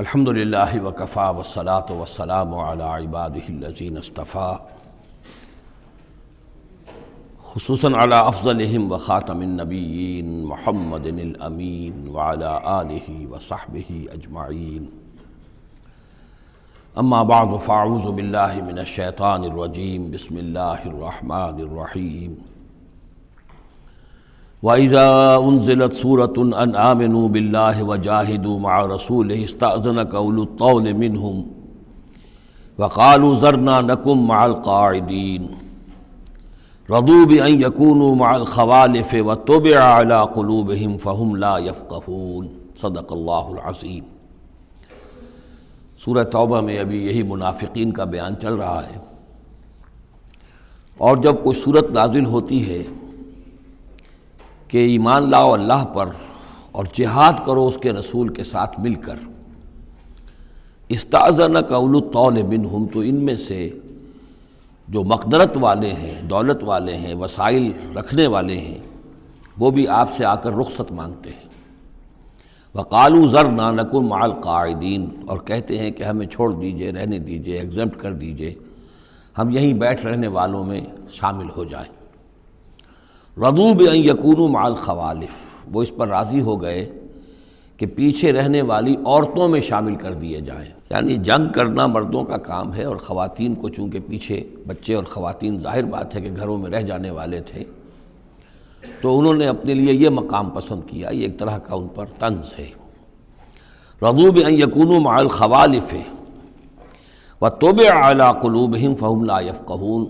الحمد للہ وکفیٰ والصلاة والسلام علی عبادہ الذین اصطفیٰ، خصوصاً علی افضلہم وخاتم النبیین محمد الامین وعلی آلہ وصحبہ اجمعین۔ اما بعد فاعوذ باللہ من الشیطان الرجیم، بسم اللہ الرحمن الرحیم۔ وَإِذَا أُنزِلَتْ سُورَةٌ أَنْ آمِنُوا بِاللَّهِ وَجَاهِدُوا مَعَ رَسُولِهِ اسْتَأْذَنَكَ أُولُو الطَّوْلِ مِنْهُمْ وَقَالُوا ذَرْنَا نَكُن مَعَ الْقَاعِدِينَ رَضُوا بِأَنْ يَكُونُوا مَعَ الْخَوَالِفِ وَطُبِعَ عَلَى قُلُوبِهِمْ فَهُمْ لَا يَفْقَهُونَ۔ صدق اللہ العظیم۔ سورہ توبہ میں ابھی یہی منافقین کا بیان چل رہا ہے، اور جب کوئی صورت نازل ہوتی ہے کہ ایمان لاؤ اللہ پر اور جہاد کرو اس کے رسول کے ساتھ مل کر، استأذنک اولو الطول منہم، تو ان میں سے جو مقدرت والے ہیں، دولت والے ہیں، وسائل رکھنے والے ہیں، وہ بھی آپ سے آ کر رخصت مانگتے ہیں۔ وقالوا ذرنا نکن مع القاعدین، اور کہتے ہیں کہ ہمیں چھوڑ دیجئے، رہنے دیجئے، ایگزمپٹ کر دیجئے، ہم یہیں بیٹھ رہنے والوں میں شامل ہو جائیں۔ رضوا بأن یکونوا مع الخوالف، وہ اس پر راضی ہو گئے کہ پیچھے رہنے والی عورتوں میں شامل کر دیے جائیں، یعنی جنگ کرنا مردوں کا کام ہے، اور خواتین کو چونکہ پیچھے بچے اور خواتین ظاہر بات ہے کہ گھروں میں رہ جانے والے تھے، تو انہوں نے اپنے لیے یہ مقام پسند کیا، یہ ایک طرح کا ان پر طنز ہے۔ رضوا بأن یکونوا مع الخوالف وطبع علی قلوبہم فہم لا یفقہون،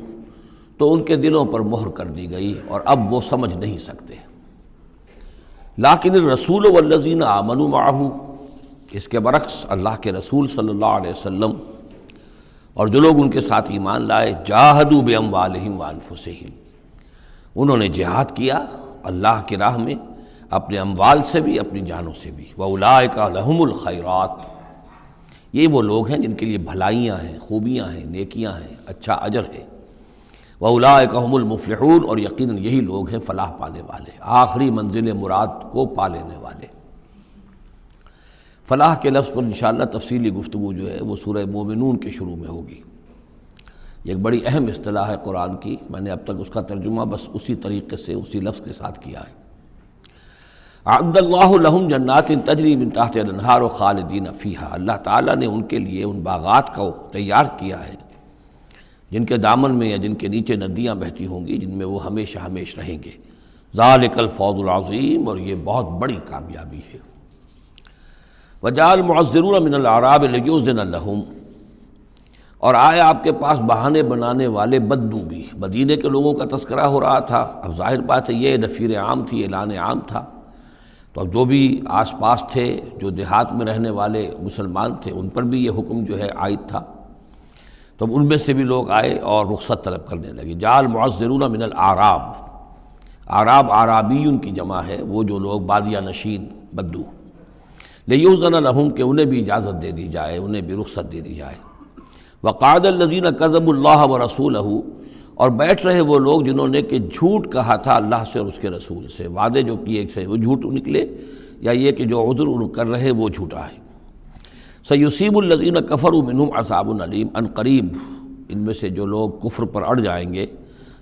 تو ان کے دلوں پر مہر کر دی گئی اور اب وہ سمجھ نہیں سکتے۔ لیکن الرسول والذین آمنوا معہ، اس کے برعکس اللہ کے رسول صلی اللہ علیہ وسلم اور جو لوگ ان کے ساتھ ایمان لائے، جاہدوا باموالہم وانفسہم، انہوں نے جہاد کیا اللہ کی راہ میں، اپنے اموال سے بھی، اپنی جانوں سے بھی۔ وَأُولَٰئِکَ لَهُمُ الْخَيْرَاتُ، یہ وہ لوگ ہیں جن کے لیے بھلائیاں ہیں، خوبیاں ہیں، نیکیاں ہیں، اچھا اجر ہے۔ وَأُولَٰئِکَ هُمُ الْمُفْلِحُونَ، اور یقیناً یہی لوگ ہیں فلاح پانے والے، آخری منزل مراد کو پا لینے والے۔ فلاح کے لفظ پر انشاءاللہ تفصیلی گفتگو جو ہے وہ سورہ مومنون کے شروع میں ہوگی۔ یہ ایک بڑی اہم اصطلاح ہے قرآن کی، میں نے اب تک اس کا ترجمہ بس اسی طریقے سے اسی لفظ کے ساتھ کیا ہے۔ اعد اللہ لہم جنات تجری من تحتہا الانہار خالدین فیہا، اللہ تعالیٰ نے ان کے لیے ان باغات کو تیار کیا ہے جن کے دامن میں یا جن کے نیچے ندیاں بہتی ہوں گی، جن میں وہ ہمیشہ ہمیش رہیں گے۔ ذالک الفوز العظیم، اور یہ بہت بڑی کامیابی ہے۔ وجاء المعذرون من الاعراب لیؤذن لہم، اور آئے آپ کے پاس بہانے بنانے والے بدو بھی، مدینے کے لوگوں کا تذکرہ ہو رہا تھا، اب ظاہر بات ہے یہ نفیر عام تھی، اعلان عام تھا، تو اب جو بھی آس پاس تھے، جو دیہات میں رہنے والے مسلمان تھے، ان پر بھی یہ حکم جو ہے عائد تھا، تو ان میں سے بھی لوگ آئے اور رخصت طلب کرنے لگے۔ جاء المعذرون من الاعراب، اعراب اعرابیون کی جمع ہے، وہ جو لوگ بادیہ نشین بدو، لیؤذن لہم، کہ انہیں بھی اجازت دے دی جائے، انہیں بھی رخصت دے دی جائے۔ وقعد الذین کذبوا اللہ ورسولہ، اور بیٹھ رہے وہ لوگ جنہوں نے کہ جھوٹ کہا تھا اللہ سے اور اس کے رسول سے، وعدے جو کیے تھے وہ جھوٹ نکلے، یا یہ کہ جو عذر ان کر رہے وہ جھوٹا ہے۔ سیصیب الذین کفروا منہم عذاب علیم، ان قریب ان میں سے جو لوگ کفر پر اڑ جائیں گے،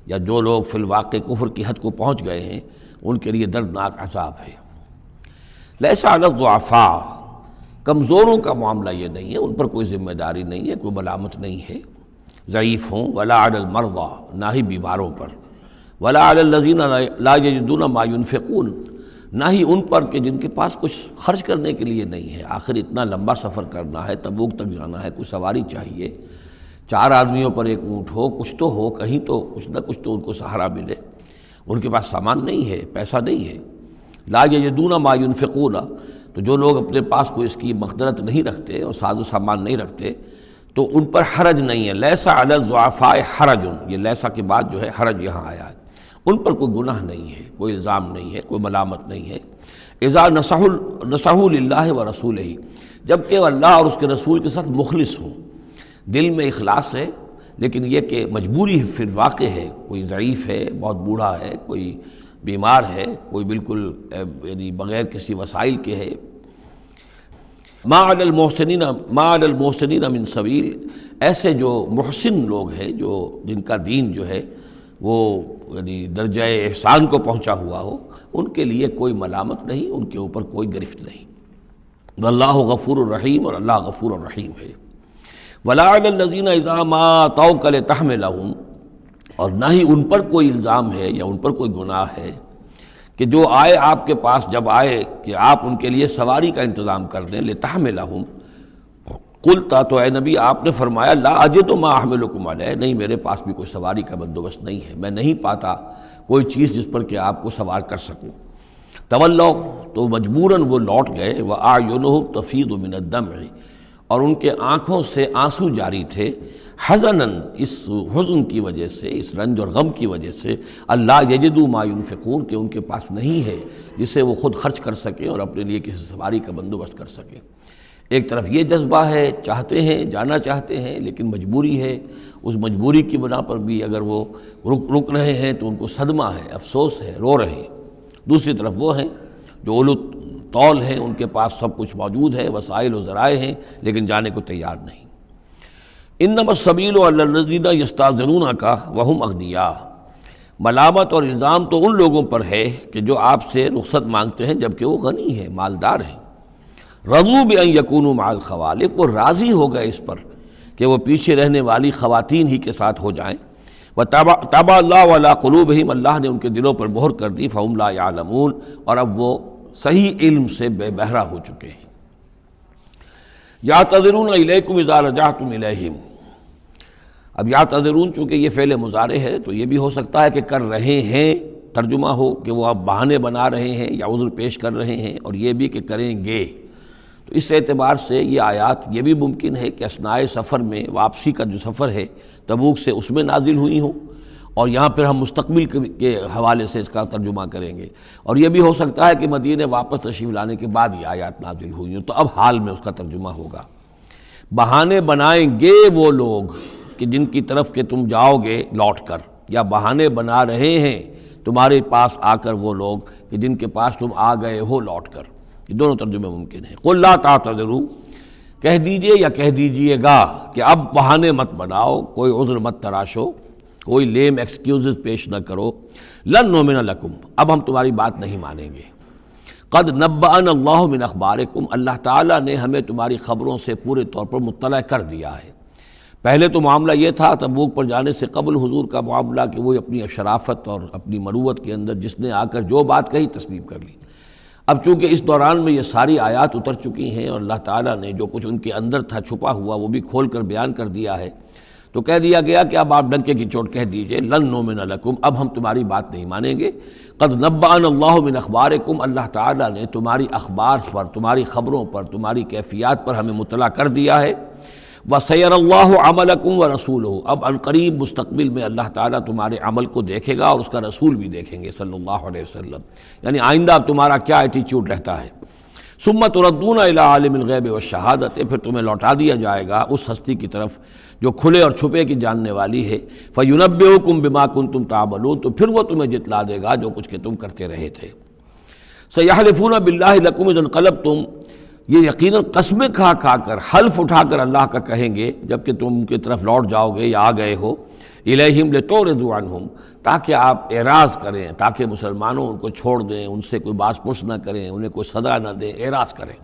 یا جو لوگ فی الواقع کفر کی حد کو پہنچ گئے ہیں، ان کے لیے دردناک عذاب ہے۔ لیس علی الضعفاء، کمزوروں کا معاملہ یہ نہیں ہے، ان پر کوئی ذمہ داری نہیں ہے، کوئی ملامت نہیں ہے، ضعیف ہوں، ولا علی المرضى، نہ ہی بیماروں پر، ولا علی الذین لا یجدون ما ینفقون، نہ ہی ان پر کہ جن کے پاس کچھ خرچ کرنے کے لیے نہیں ہے۔ آخر اتنا لمبا سفر کرنا ہے، تبوک تک جانا ہے، کوئی سواری چاہیے، 4 آدمیوں پر ایک اونٹ ہو، کچھ تو ہو، کہیں تو کچھ نہ کچھ تو ان کو سہارا ملے، ان کے پاس سامان نہیں ہے، پیسہ نہیں ہے۔ لا یجدون ما ینفقون، تو جو لوگ اپنے پاس کوئی اس کی مقدرت نہیں رکھتے اور ساز و سامان نہیں رکھتے، تو ان پر حرج نہیں ہے۔ لیس علی الضعفاء حرج، یہ لیسا کے بعد جو ہے حرج یہاں آیا ہے، ان پر کوئی گناہ نہیں ہے، کوئی الزام نہیں ہے، کوئی ملامت نہیں ہے۔ اذا نصحوا للہ ورسولہ، جب کہ اللہ اور اس کے رسول کے ساتھ مخلص ہوں، دل میں اخلاص ہے، لیکن یہ کہ مجبوری فی الواقع ہے، کوئی ضعیف ہے، بہت بوڑھا ہے، کوئی بیمار ہے، کوئی بالکل یعنی بغیر کسی وسائل کے ہے، ما علی المحسنین من سبیل، ایسے جو محسن لوگ ہیں، جو جن کا دین جو ہے وہ یعنی درجہ احسان کو پہنچا ہوا ہو، ان کے لیے کوئی ملامت نہیں، ان کے اوپر کوئی گرفت نہیں۔ واللہ غفور الرحیم، اور اللہ غفور الرحیم ہے۔ ولا علی الذین اذا ما اتوک لتحملہم، اور نہ ہی ان پر کوئی الزام ہے یا ان پر کوئی گناہ ہے کہ جو آئے آپ کے پاس، جب آئے کہ آپ ان کے لیے سواری کا انتظام کر دیں، لتحملہم، قلتا، تو اے نبی آپ نے فرمایا، لا اجد ما احملکم علیہ، نہیں میرے پاس بھی کوئی سواری کا بندوبست نہیں ہے، میں نہیں پاتا کوئی چیز جس پر کہ آپ کو سوار کر سکوں۔ تولوا، تو مجبوراً وہ لوٹ گئے، وَأَعْيُنُهُمْ تَفِيضُ مِنَ الدَّمْعِ، اور ان کے آنکھوں سے آنسو جاری تھے، حزناً، اس حزن کی وجہ سے، اس رنج اور غم کی وجہ سے، اللہ یجدوا ما ينفقون، کہ ان کے پاس نہیں ہے جسے وہ خود خرچ کر سکیں اور اپنے لیے کسی سواری کا بندوبست کر سکیں۔ ایک طرف یہ جذبہ ہے، چاہتے ہیں، جانا چاہتے ہیں، لیکن مجبوری ہے، اس مجبوری کی بنا پر بھی اگر وہ رک رہے ہیں تو ان کو صدمہ ہے، افسوس ہے، رو رہے ہیں۔ دوسری طرف وہ ہیں جو اولو طول ہیں، ان کے پاس سب کچھ موجود ہے، وسائل و ذرائع ہیں، لیکن جانے کو تیار نہیں۔ انما السبیل علی الذین یستأذنونک وہم اغنیاء، ملامت اور الزام تو ان لوگوں پر ہے کہ جو آپ سے رخصت مانگتے ہیں جبکہ وہ غنی ہیں، مالدار ہیں۔ رضوا بأن یکونوا مع الخوالف، وہ راضی ہو گئے اس پر کہ وہ پیچھے رہنے والی خواتین ہی کے ساتھ ہو جائیں۔ وطبع اللہ علی قلوبہم، اللہ نے ان کے دلوں پر مہر کر دی، فہم لا یعلمون، اور اب وہ صحیح علم سے بے بہرہ ہو چکے ہیں۔ یعتذرون الیکم اذا رجعتم الیہم، اب یعتذرون چونکہ یہ فعل مضارع ہے تو یہ بھی ہو سکتا ہے کہ کر رہے ہیں ترجمہ ہو کہ وہ اب بہانے بنا رہے ہیں یا عذر پیش کر رہے ہیں، اور یہ بھی کہ کریں گے۔ تو اس اعتبار سے یہ آیات یہ بھی ممکن ہے کہ اثناء سفر میں، واپسی کا جو سفر ہے تبوک سے، اس میں نازل ہوئی ہوں، اور یہاں پھر ہم مستقبل کے حوالے سے اس کا ترجمہ کریں گے، اور یہ بھی ہو سکتا ہے کہ مدینے واپس تشریف لانے کے بعد یہ آیات نازل ہوئی ہوں، تو اب حال میں اس کا ترجمہ ہوگا۔ بہانے بنائیں گے وہ لوگ کہ جن کی طرف کہ تم جاؤ گے لوٹ کر، یا بہانے بنا رہے ہیں تمہارے پاس آ کر وہ لوگ کہ جن کے پاس تم آ گئے ہو لوٹ کر، یہ دونوں ترجمے ممکن ہیں۔ قل لا تعتذروا، کہہ دیجئے یا کہہ دیجئے گا کہ اب بہانے مت بناؤ، کوئی عذر مت تراشو، کوئی لیم ایکسکیوزز پیش نہ کرو، لن نؤمن لکم، اب ہم تمہاری بات نہیں مانیں گے۔ قد نبأنا اللہ من اخبارکم، اللہ تعالیٰ نے ہمیں تمہاری خبروں سے پورے طور پر مطلع کر دیا ہے۔ پہلے تو معاملہ یہ تھا تبوک پر جانے سے قبل حضور کا معاملہ کہ وہ اپنی شرافت اور اپنی مروت کے اندر جس نے آ کر جو بات کہی تسلیم کر لی۔ اب چونکہ اس دوران میں یہ ساری آیات اتر چکی ہیں اور اللہ تعالیٰ نے جو کچھ ان کے اندر تھا چھپا ہوا وہ بھی کھول کر بیان کر دیا ہے، تو کہہ دیا گیا کہ اب آپ ڈنکے کی چوٹ کہہ دیجئے، لن نؤمن لکم، اب ہم تمہاری بات نہیں مانیں گے۔ قد نبأنا اللہ من اخبارکم، اللہ تعالیٰ نے تمہاری اخبار پر، تمہاری خبروں پر، تمہاری کیفیات پر ہمیں مطلع کر دیا ہے۔ وَسَيَرَى اللَّهُ عَمَلَكُمْ وَرَسُولُهُ، اب عنقریب مستقبل میں اللہ تعالیٰ تمہارے عمل کو دیکھے گا اور اس کا رسول بھی دیکھیں گے صلی اللہ علیہ وسلم، یعنی آئندہ اب تمہارا کیا ایٹیچیوڈ رہتا ہے۔ ثُمَّ تُرَدُّونَ إِلَىٰ عَالِمِ الْغَيْبِ وَالشَّهَادَةِ، پھر تمہیں لوٹا دیا جائے گا اس ہستی کی طرف جو کھلے اور چھپے کی جاننے والی ہے۔ فَيُنَبِّئُكُم بِمَا كُنتُمْ تَعْمَلُونَ، تو پھر وہ تمہیں جتلا دے گا جو کچھ کہ تم کرتے رہے تھے۔ سَيَحْلِفُونَ بِاللَّهِ لَكُمْ إِذَا انقلبتم، یہ یقیناً قسمیں کھا کھا کر، حلف اٹھا کر اللہ کا کہیں گے جب کہ تم ان کی طرف لوٹ جاؤ گے یا آ گئے ہو، الیہم لتعرضوا عنہم، تاکہ آپ اعراض کریں، تاکہ مسلمانوں ان کو چھوڑ دیں، ان سے کوئی باز پرس نہ کریں، انہیں کوئی صدا نہ دیں، اعراض کریں۔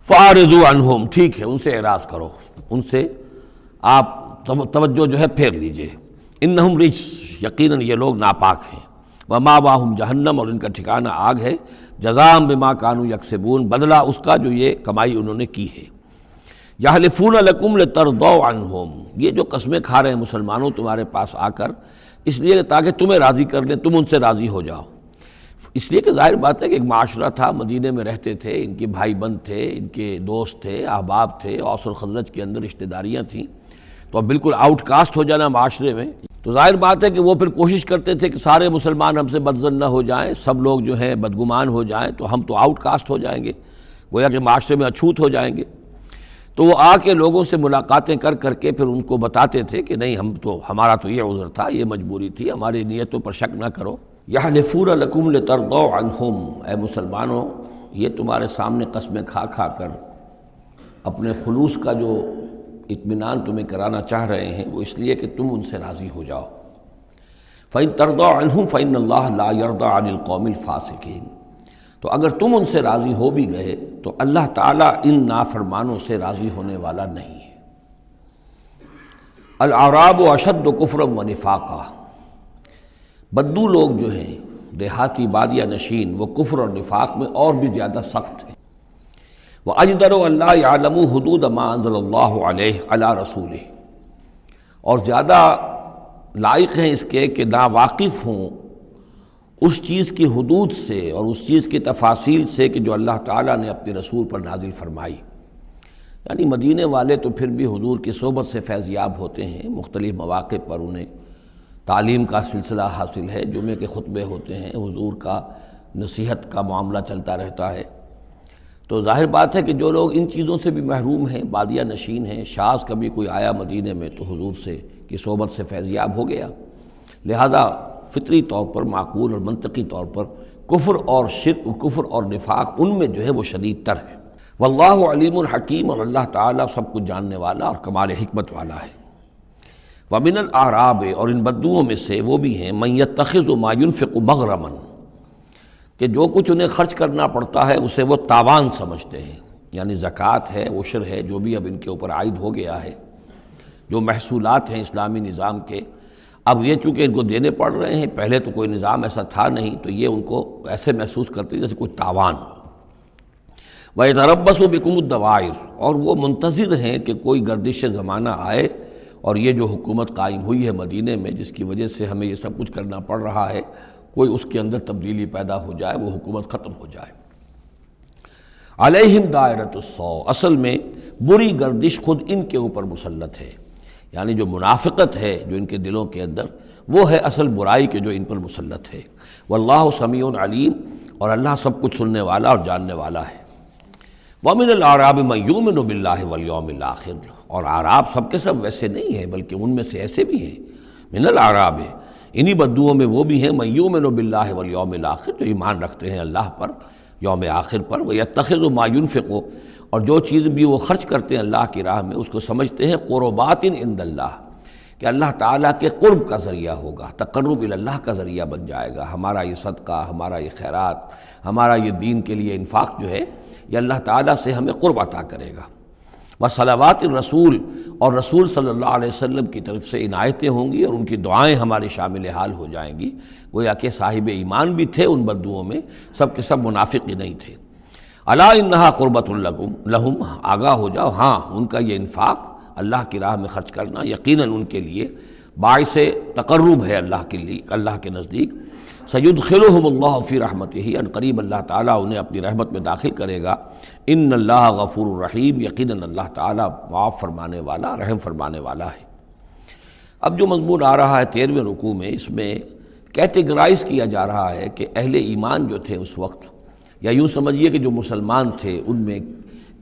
فاعرضوا عنہم، ٹھیک ہے ان سے اعراض کرو، ان سے آپ توجہ جو ہے پھیر لیجئے۔ انہم رجس، یقیناً یہ لوگ ناپاک ہیں۔ ومأواہم جہنم، اور ان کا ٹھکانہ آگ ہے۔ جزاء بما کانوا یکسبون، بدلہ اس کا جو یہ کمائی انہوں نے کی ہے۔ یحلفون لکم لترضوا عنہم، یہ جو قسمیں کھا رہے ہیں مسلمانوں تمہارے پاس آ کر، اس لیے تاکہ تمہیں راضی کر لیں، تم ان سے راضی ہو جاؤ۔ اس لیے کہ ظاہر بات ہے کہ ایک معاشرہ تھا، مدینے میں رہتے تھے، ان کے بھائی بند تھے، ان کے دوست تھے، احباب تھے، اوس اور خزرج کے اندر رشتہ داریاں تھیں، تو اب بالکل آؤٹ کاسٹ ہو جانا معاشرے میں، تو ظاہر بات ہے کہ وہ پھر کوشش کرتے تھے کہ سارے مسلمان ہم سے بدظن نہ ہو جائیں، سب لوگ جو ہیں بدگمان ہو جائیں، تو ہم تو آؤٹ کاسٹ ہو جائیں گے، گویا کہ معاشرے میں اچھوت ہو جائیں گے۔ تو وہ آ کے لوگوں سے ملاقاتیں کر کر کے پھر ان کو بتاتے تھے کہ نہیں، ہمارا تو یہ عذر تھا، یہ مجبوری تھی، ہماری نیتوں پر شک نہ کرو۔ یحلفون لکم لترضوا عنہم، اے مسلمانوں یہ تمہارے سامنے قسمیں کھا کھا کر اپنے خلوص کا جو اطمینان تمہیں کرانا چاہ رہے ہیں وہ اس لیے کہ تم ان سے راضی ہو جاؤ۔ فَإِن تَرْضَىٰ عَنْهُمْ فَإِنَّ اللَّهَ لَا يَرْضَىٰ عَنِ الْقَوْمِ الْفَاسِقِينَ، تو اگر تم ان سے راضی ہو بھی گئے تو اللہ تعالیٰ ان نافرمانوں سے راضی ہونے والا نہیں ہے۔ الْأَعْرَابُ أَشَدُّ كُفْرًا وَنِفَاقًا، بدو لوگ جو ہیں دیہاتی بادیہ نشین وہ کفر اور نفاق میں اور بھی زیادہ سخت ہیں۔ وَأَجْدَرُ أَن لَّا يَعْلَمُوا حُدُودَ مَا أَنزَلَ اللَّهُ عَلَيْهِ عَلَىٰ رَسُولِهِ، اور زیادہ لائق ہیں اس کے کہ ناواقف ہوں اس چیز کی حدود سے اور اس چیز کی تفاصیل سے کہ جو اللہ تعالیٰ نے اپنے رسول پر نازل فرمائی۔ یعنی مدینے والے تو پھر بھی حضور کی صحبت سے فیض یاب ہوتے ہیں، مختلف مواقع پر انہیں تعلیم کا سلسلہ حاصل ہے، جمعے کے خطبے ہوتے ہیں، حضور کا نصیحت کا معاملہ چلتا رہتا ہے۔ تو ظاہر بات ہے کہ جو لوگ ان چیزوں سے بھی محروم ہیں، بادیہ نشین ہیں، شاذ کبھی کوئی آیا مدینے میں تو حضور سے کی صحبت سے فیض یاب ہو گیا، لہذا فطری طور پر معقول اور منطقی طور پر کفر اور شرک، کفر اور نفاق ان میں جو ہے وہ شدید تر ہے۔ واللہ علیم الحکیم، اور اللہ تعالیٰ سب کچھ جاننے والا اور کمال حکمت والا ہے۔ ومن الاعراب، اور ان بدوؤں میں سے وہ بھی ہیں من یتخذ ما ينفق مغرما، کہ جو کچھ انہیں خرچ کرنا پڑتا ہے اسے وہ تاوان سمجھتے ہیں، یعنی زکوٰۃ ہے، عشر ہے، جو بھی اب ان کے اوپر عائد ہو گیا ہے، جو محصولات ہیں اسلامی نظام کے، اب یہ چونکہ ان کو دینے پڑ رہے ہیں، پہلے تو کوئی نظام ایسا تھا نہیں، تو یہ ان کو ایسے محسوس کرتے جیسے کوئی تاوان ہو۔ وَيَتَرَبَّصُ بِكُمُ الدَّوَائِرَ، اور وہ منتظر ہیں کہ کوئی گردش زمانہ آئے اور یہ جو حکومت قائم ہوئی ہے مدینے میں، جس کی وجہ سے ہمیں یہ سب کچھ کرنا پڑ رہا ہے، کوئی اس کے اندر تبدیلی پیدا ہو جائے، وہ حکومت ختم ہو جائے۔ علیہم دائرۃ السوء، اصل میں بری گردش خود ان کے اوپر مسلط ہے، یعنی جو منافقت ہے جو ان کے دلوں کے اندر، وہ ہے اصل برائی کے جو ان پر مسلط ہے۔ واللہ سمیع علیم، اور اللہ سب کچھ سننے والا اور جاننے والا ہے۔ ومن الاعراب من یؤمن باللہ والیوم الآخر، اور اعراب سب کے سب ویسے نہیں ہیں، بلکہ ان میں سے ایسے بھی ہیں۔ من الاعراب، انہی بدوؤں میں وہ بھی ہیں من یؤمن باللہ والیوم الآخر، جو ایمان رکھتے ہیں اللہ پر، یوم آخر پر۔ ویتخذ ما ینفق، اور جو چیز بھی وہ خرچ کرتے ہیں اللہ کی راہ میں اس کو سمجھتے ہیں قربات عند اللہ، کہ اللہ تعالیٰ کے قرب کا ذریعہ ہوگا، تقرب الی اللہ کا ذریعہ بن جائے گا۔ ہمارا یہ صدقہ، ہمارا یہ خیرات، ہمارا یہ دین کے لیے انفاق جو ہے یہ اللہ تعالیٰ سے ہمیں قرب عطا کرے گا۔ وصلوات الرسول، اور رسول صلی اللہ علیہ وسلم کی طرف سے عنایتیں ہوں گی اور ان کی دعائیں ہمارے شامل حال ہو جائیں گی۔ گویا کہ صاحب ایمان بھی تھے ان بدوؤں میں، سب کے سب منافق ہی نہیں تھے۔ الا انہا قربۃ لہم، آگاہ ہو جاؤ، ہاں ان کا یہ انفاق اللہ کی راہ میں خرچ کرنا یقیناً ان کے لیے باعث تقرب ہے اللہ کے لیے، اللہ کے نزدیک۔ سیدخلہم اللہ فی رحمتہ، ان قریب اللہ تعالیٰ انہیں اپنی رحمت میں داخل کرے گا۔ ان اللہ غفور الرحیم، یقیناً اللہ تعالیٰ معاف فرمانے والا، رحم فرمانے والا ہے۔ اب جو مضمون آ رہا ہے 13ویں رکوع میں، اس میں کیٹیگرائز کیا جا رہا ہے کہ اہل ایمان جو تھے اس وقت، یا یوں سمجھیے کہ جو مسلمان تھے ان میں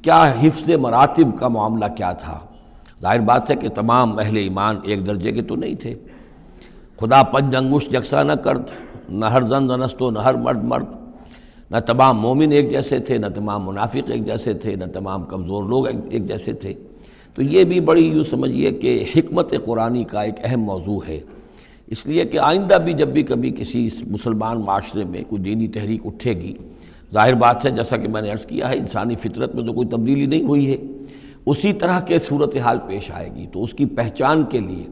کیا حفظ مراتب کا معاملہ کیا تھا۔ ظاہر بات ہے کہ تمام اہل ایمان ایک درجے کے تو نہیں تھے، خدا پنج انگشت یکساں نہ کرد، نہ ہر زن زنستو، نہ ہر مرد مرد، نہ تمام مومن ایک جیسے تھے، نہ تمام منافق ایک جیسے تھے، نہ تمام کمزور لوگ ایک جیسے تھے۔ تو یہ بھی بڑی یوں سمجھیے کہ حکمت قرآنی کا ایک اہم موضوع ہے، اس لیے کہ آئندہ بھی جب بھی کبھی کسی مسلمان معاشرے میں کوئی دینی تحریک اٹھے گی، ظاہر بات ہے جیسا کہ میں نے عرض کیا ہے انسانی فطرت میں تو کوئی تبدیلی نہیں ہوئی ہے، اسی طرح کے صورتحال پیش آئے گی، تو اس کی پہچان کے لیے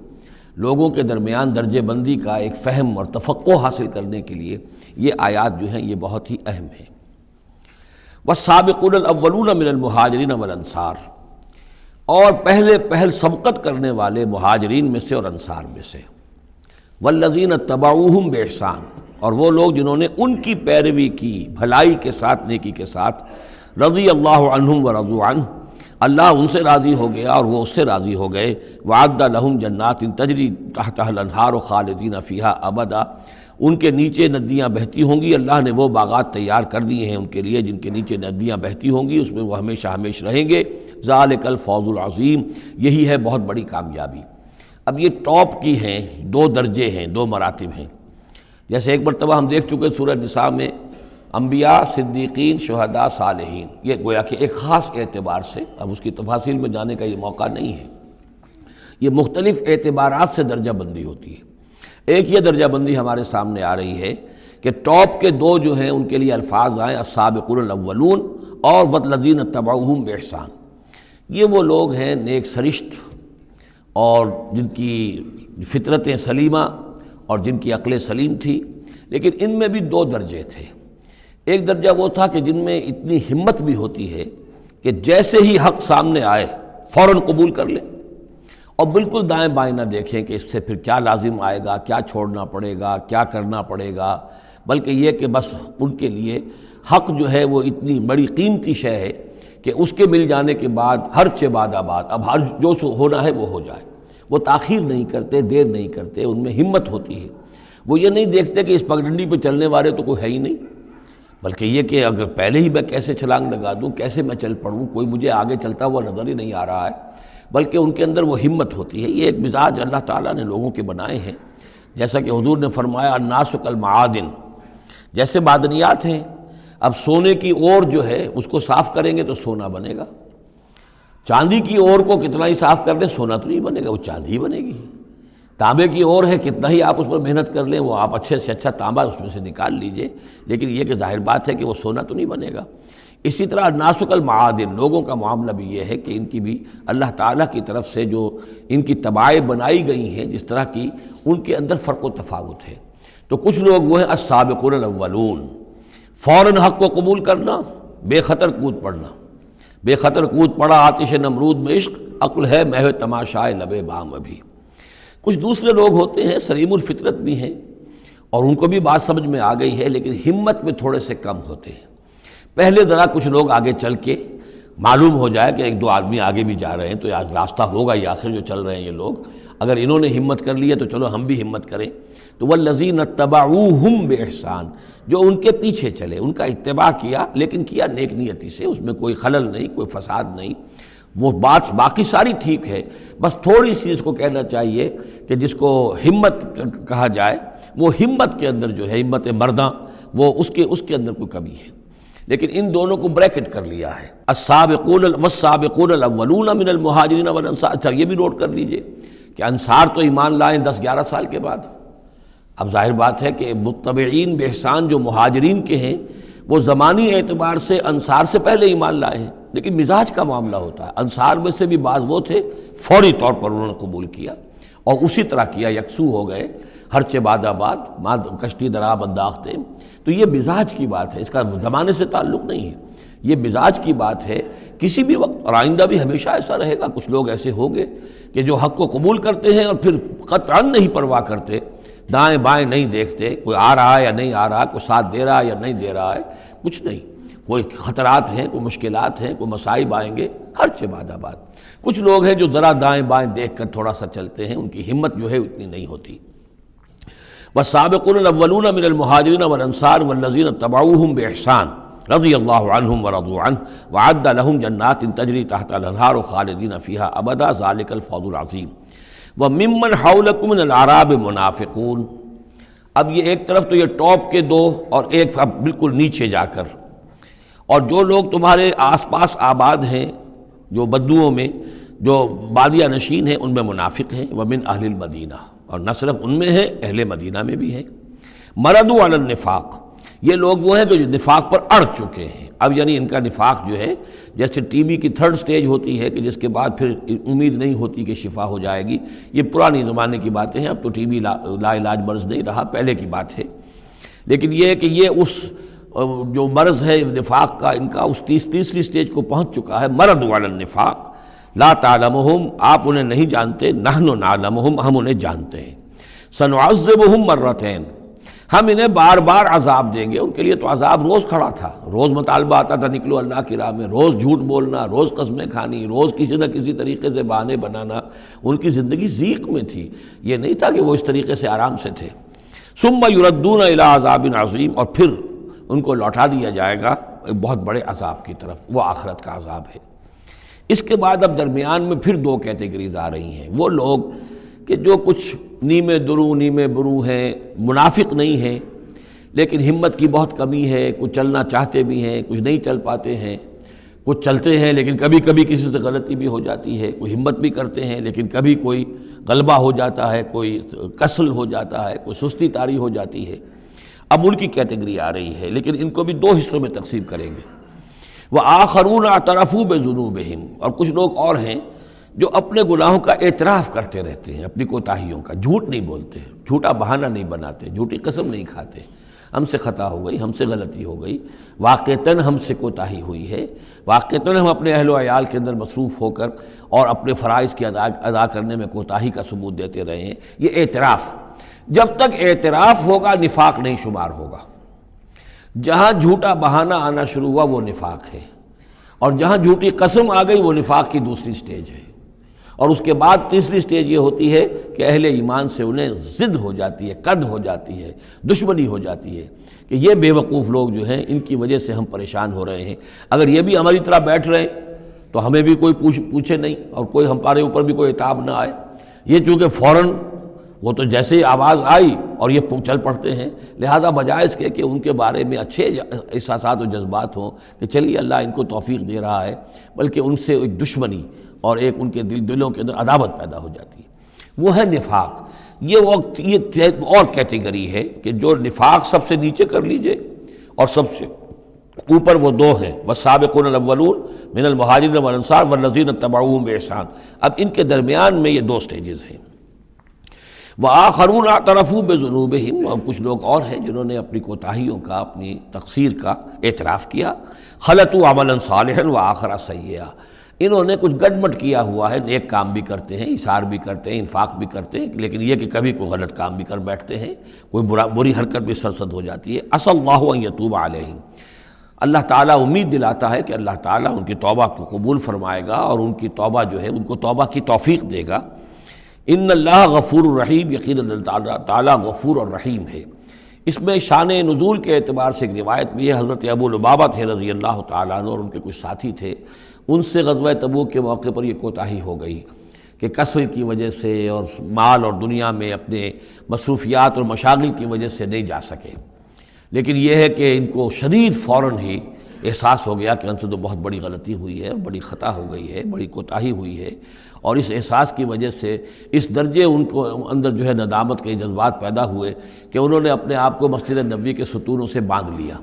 لوگوں کے درمیان درجہ بندی کا ایک فہم اور تفقع حاصل کرنے کے لیے یہ آیات جو ہیں یہ بہت ہی اہم ہیں۔ والسابقون الاولون من المہاجرین والانصار، اور پہل سبقت کرنے والے مہاجرین میں سے اور انصار میں سے، والذین اتبعوہم بإحسان، اور وہ لوگ جنہوں نے ان کی پیروی کی بھلائی کے ساتھ، نیکی کے ساتھ، رضی اللہ عنہم ورضوا عنہ، اللہ ان سے راضی ہو گیا اور وہ اس سے راضی ہو گئے۔ وعد لہم جنات تجری تحتها الانہار خالدین فیہا ابدا، ان کے نیچے ندیاں بہتی ہوں گی، اللہ نے وہ باغات تیار کر دیے ہیں ان کے لیے جن کے نیچے ندیاں بہتی ہوں گی، اس میں وہ ہمیشہ ہمیشہ رہیں گے۔ ذالک الفوز العظیم، یہی ہے بہت بڑی کامیابی۔ اب یہ ٹاپ کی ہیں، دو درجے ہیں، دو مراتب ہیں۔ جیسے ایک مرتبہ ہم دیکھ چکے سورہ نساء میں انبیاء، صدیقین، شہداء، صالحین، یہ گویا کہ ایک خاص اعتبار سے، اب اس کی تفاصیل میں جانے کا یہ موقع نہیں ہے، یہ مختلف اعتبارات سے درجہ بندی ہوتی ہے۔ ایک یہ درجہ بندی ہمارے سامنے آ رہی ہے کہ ٹاپ کے دو جو ہیں ان کے لیے الفاظ آئیں السابقون الاولون اور والذین اتبعوہم بإحسان، یہ وہ لوگ ہیں نیک سرشت اور جن کی فطرتیں سلیمہ اور جن کی عقل سلیم تھی، لیکن ان میں بھی دو درجے تھے۔ ایک درجہ وہ تھا کہ جن میں اتنی ہمت بھی ہوتی ہے کہ جیسے ہی حق سامنے آئے فوراً قبول کر لیں اور بالکل دائیں بائیں نہ دیکھیں کہ اس سے پھر کیا لازم آئے گا، کیا چھوڑنا پڑے گا، کیا کرنا پڑے گا، بلکہ یہ کہ بس ان کے لیے حق جو ہے وہ اتنی بڑی قیمتی شے ہے کہ اس کے مل جانے کے بعد ہر چہ بعد آباد، اب ہر جو ہونا ہے وہ ہو جائے۔ وہ تاخیر نہیں کرتے، دیر نہیں کرتے، ان میں ہمت ہوتی ہے۔ وہ یہ نہیں دیکھتے کہ اس پگڈنڈی پہ چلنے والے تو کوئی ہے ہی نہیں، بلکہ یہ کہ اگر پہلے ہی میں کیسے چھلانگ لگا دوں، کیسے میں چل پڑوں، کوئی مجھے آگے چلتا ہوا نظر ہی نہیں آ رہا ہے، بلکہ ان کے اندر وہ ہمت ہوتی ہے۔ یہ ایک مزاج اللہ تعالیٰ نے لوگوں کے بنائے ہیں، جیسا کہ حضور نے فرمایا الناس کالمعادن، جیسے معدنیات ہیں۔ اب سونے کی اور جو ہے اس کو صاف کریں گے تو سونا بنے گا، چاندی کی اور کو کتنا ہی صاف کر لیں سونا تو نہیں بنے گا، وہ چاندی ہی بنے گی۔ تانبے کی اور ہے، کتنا ہی آپ اس پر محنت کر لیں وہ آپ اچھے سے اچھا تانبا اس میں سے نکال لیجئے، لیکن یہ کہ ظاہر بات ہے کہ وہ سونا تو نہیں بنے گا۔ اسی طرح الناس کالمعادن، لوگوں کا معاملہ بھی یہ ہے کہ ان کی بھی اللہ تعالیٰ کی طرف سے جو ان کی طبائع بنائی گئی ہیں جس طرح کی، ان کے اندر فرق و تفاوت ہے۔ تو کچھ لوگ وہ ہیں السابقون الاولون، فوراً حق کو قبول کرنا، بے خطر کود پڑنا، بے خطر کود پڑا آتش نمرود میں عشق، عقل ہے محو تماشائے لب بام ابھی۔ کچھ دوسرے لوگ ہوتے ہیں سلیم الفطرت بھی ہیں اور ان کو بھی بات سمجھ میں آ گئی ہے، لیکن ہمت میں تھوڑے سے کم ہوتے ہیں۔ پہلے ذرا کچھ لوگ آگے چل کے معلوم ہو جائے کہ ایک دو آدمی آگے بھی جا رہے ہیں تو آج راستہ ہوگا ہی، آخر جو چل رہے ہیں یہ لوگ، اگر انہوں نے ہمت کر لی ہے تو چلو ہم بھی ہمت کریں۔ تو والذین اتبعوہم بإحسان، جو ان کے پیچھے چلے، ان کا اتباع کیا، لیکن کیا نیک نیتی سے، اس میں کوئی خلل نہیں، کوئی فساد نہیں، وہ بات باقی ساری ٹھیک ہے، بس تھوڑی سی اس کو کہنا چاہیے کہ جس کو ہمت کہا جائے، وہ ہمت کے اندر جو ہے ہمت مرداں، وہ اس کے اندر کوئی کمی ہے۔ لیکن ان دونوں کو بریکٹ کر لیا ہے، السابقون والسابقون الاولون من المہاجرین والانصار۔ اچھا یہ بھی نوٹ کر لیجئے کہ انصار تو ایمان لائیں 10-11 سال کے بعد۔ اب ظاہر بات ہے کہ متبعین بإحسان جو مہاجرین کے ہیں وہ زمانی اعتبار سے انصار سے پہلے ایمان لائے ہیں، لیکن مزاج کا معاملہ ہوتا ہے۔ انصار میں سے بھی بعض وہ تھے فوری طور پر انہوں نے قبول کیا اور اسی طرح کیا، یکسو ہو گئے، ہر چہ بعد آباد کشتی درآب انداختے۔ تو یہ مزاج کی بات ہے، اس کا زمانے سے تعلق نہیں ہے، یہ مزاج کی بات ہے۔ کسی بھی وقت اور آئندہ بھی ہمیشہ ایسا رہے گا، کچھ لوگ ایسے ہوں گے کہ جو حق کو قبول کرتے ہیں اور پھر قطعاً نہیں پرواہ کرتے، دائیں بائیں نہیں دیکھتے، کوئی آ رہا ہے یا نہیں آ رہا، کوئی ساتھ دے رہا ہے یا نہیں دے رہا ہے، کچھ نہیں، کوئی خطرات ہیں، کوئی مشکلات ہیں، کوئی مصائب آئیں گے، ہر چہ بعد آباد۔ کچھ لوگ ہیں جو ذرا دائیں بائیں دیکھ کر تھوڑا سا چلتے ہیں، ان کی ہمت جو ہے اتنی نہیں ہوتی۔ والسابقون الاولون من المہاجرین والانصار والذین اتبعوہم بإحسان رضی اللہ عنہم ورضوا عنہ وأعد لهم جنات تجری تحت الانہار خالدین فیہا ابدا ذلک الفوز العظیم وممن حولکم من الاعراب منافقون۔ اب یہ ایک طرف تو یہ ٹاپ کے دو اور ایک اب بالکل نیچے جا کر، اور جو لوگ تمہارے آس پاس آباد ہیں جو بدوؤں میں، جو بادیہ نشین ہیں، ان میں منافق ہیں۔ ومن اہل المدینہ، اور نہ صرف ان میں ہیں، اہل مدینہ میں بھی ہیں۔ مردوا علی النفاق، یہ لوگ وہ ہیں جو نفاق پر اڑ چکے ہیں۔ اب یعنی ان کا نفاق جو ہے جیسے ٹی بی کی 3rd سٹیج ہوتی ہے کہ جس کے بعد پھر امید نہیں ہوتی کہ شفا ہو جائے گی، یہ پرانی زمانے کی باتیں ہیں، اب تو ٹی بی لا علاج مرض نہیں رہا، پہلے کی بات ہے۔ لیکن یہ ہے کہ یہ اس جو مرض ہے نفاق کا، ان کا اس تیسری سٹیج کو پہنچ چکا ہے۔ مردوا علی النفاق لا تعلمہم، آپ انہیں نہیں جانتے، نحن نعلمہم، ہم انہیں جانتے ہیں۔ سنعذبہم مرتین، ہم انہیں بار بار عذاب دیں گے۔ ان کے لیے تو عذاب روز کھڑا تھا، روز مطالبہ آتا تھا نکلو اللہ کی راہ میں، روز جھوٹ بولنا، روز قسمیں کھانی، روز کسی نہ کسی طریقے سے بہانے بنانا۔ ان کی زندگی ضیق میں تھی، یہ نہیں تھا کہ وہ اس طریقے سے آرام سے تھے۔ ثم یردون الی عذاب عظیم، اور پھر ان کو لوٹا دیا جائے گا ایک بہت بڑے عذاب کی طرف، وہ آخرت کا عذاب ہے۔ اس کے بعد اب درمیان میں پھر دو کیٹیگریز آ رہی ہیں، وہ لوگ کہ جو کچھ نیمے درو نیمے برو ہیں، منافق نہیں ہیں، لیکن ہمت کی بہت کمی ہے، کچھ چلنا چاہتے بھی ہیں، کچھ نہیں چل پاتے ہیں، کچھ چلتے ہیں لیکن کبھی کبھی کسی سے غلطی بھی ہو جاتی ہے، کوئی ہمت بھی کرتے ہیں لیکن کبھی کوئی غلبہ ہو جاتا ہے، کوئی کسل ہو جاتا ہے، کوئی سستی طاری ہو جاتی ہے۔ اب ان کی کیٹیگری آ رہی ہے، لیکن ان کو بھی دو حصوں میں تقسیم کریں گے۔ وَآخَرُونَ اعْتَرَفُوا بِذُنُوبِهِمْ، اور کچھ لوگ اور ہیں جو اپنے گناہوں کا اعتراف کرتے رہتے ہیں، اپنی کوتاہیوں کا، جھوٹ نہیں بولتے، جھوٹا بہانہ نہیں بناتے، جھوٹی قسم نہیں کھاتے، ہم سے خطا ہو گئی، ہم سے غلطی ہو گئی، واقعتاً ہم سے کوتاہی ہوئی ہے، واقعتاً ہم اپنے اہل و عیال کے اندر مصروف ہو کر اور اپنے فرائض کی ادا کرنے میں کوتاہی کا ثبوت دیتے رہے ہیں۔ یہ اعتراف، جب تک اعتراف ہوگا نفاق نہیں شمار ہوگا۔ جہاں جھوٹا بہانہ آنا شروع ہوا وہ نفاق ہے، اور جہاں جھوٹی قسم آ گئی وہ نفاق کی دوسری سٹیج ہے۔ اور اس کے بعد تیسری سٹیج یہ ہوتی ہے کہ اہل ایمان سے انہیں ضد ہو جاتی ہے، قد ہو جاتی ہے، دشمنی ہو جاتی ہے کہ یہ بے وقوف لوگ جو ہیں ان کی وجہ سے ہم پریشان ہو رہے ہیں، اگر یہ بھی ہماری طرح بیٹھ رہے ہیں تو ہمیں بھی کوئی پوچھے نہیں اور کوئی ہمارے اوپر بھی کوئی عتاب نہ آئے۔ یہ چونکہ فوراً وہ تو جیسے ہی آواز آئی اور یہ چل پڑتے ہیں، لہذا بجائے اس کے کہ ان کے بارے میں اچھے احساسات و جذبات ہوں کہ چلیے اللہ ان کو توفیق دے رہا ہے، بلکہ ان سے ایک دشمنی اور ایک ان کے دلوں کے اندر عداوت پیدا ہو جاتی ہے، وہ ہے نفاق۔ یہ اور کیٹیگری ہے کہ جو نفاق سب سے نیچے کر لیجئے اور سب سے اوپر وہ دو ہیں، والسابقون الاولون من المہاجرین والانصار والذین اتبعوہم بإحسان۔ اب ان کے درمیان میں یہ دو سٹیجز ہیں۔ وآخرون اعترفوا بذنوبہم، اور کچھ لوگ اور ہیں جنہوں نے اپنی کوتاہیوں کا، اپنی تقصیر کا اعتراف کیا۔ خلطوا عملا صالحا وآخر سیئا، انہوں نے کچھ گڈمٹ کیا ہوا ہے، نیک کام بھی کرتے ہیں، اثار بھی کرتے ہیں، انفاق بھی کرتے ہیں، لیکن یہ کہ کبھی کوئی غلط کام بھی کر بیٹھتے ہیں، کوئی بری حرکت بھی سرزد ہو جاتی ہے۔ عسى اللہ ان یتوب علیہم، اللہ تعالیٰ امید دلاتا ہے کہ اللہ تعالیٰ ان کی توبہ کو قبول فرمائے گا اور ان کی توبہ جو ہے ان کو توبہ کی توفیق دے گا۔ ان اللہ غفور الرحیم، یقیناً اللہ تعالیٰ غفور اور رحیم ہے۔ اس میں شان نزول کے اعتبار سے ایک روایت بھی ہے، حضرت ابو لبابہ تھے رضی اللہ تعالیٰ عنہ اور ان کے کچھ ساتھی تھے، ان سے غزوہ تبوک کے موقع پر یہ کوتاہی ہو گئی کہ کسل کی وجہ سے اور مال اور دنیا میں اپنے مصروفیات اور مشاغل کی وجہ سے نہیں جا سکے، لیکن یہ ہے کہ ان کو شدید فوراً ہی احساس ہو گیا کہ ان سے تو بہت بڑی غلطی ہوئی ہے، بڑی خطا ہو گئی ہے، بڑی کوتاہی ہوئی ہے، اور اس احساس کی وجہ سے اس درجے ان کو اندر جو ہے ندامت کے جذبات پیدا ہوئے کہ انہوں نے اپنے آپ کو مسجد نبوی کے ستونوں سے باندھ لیا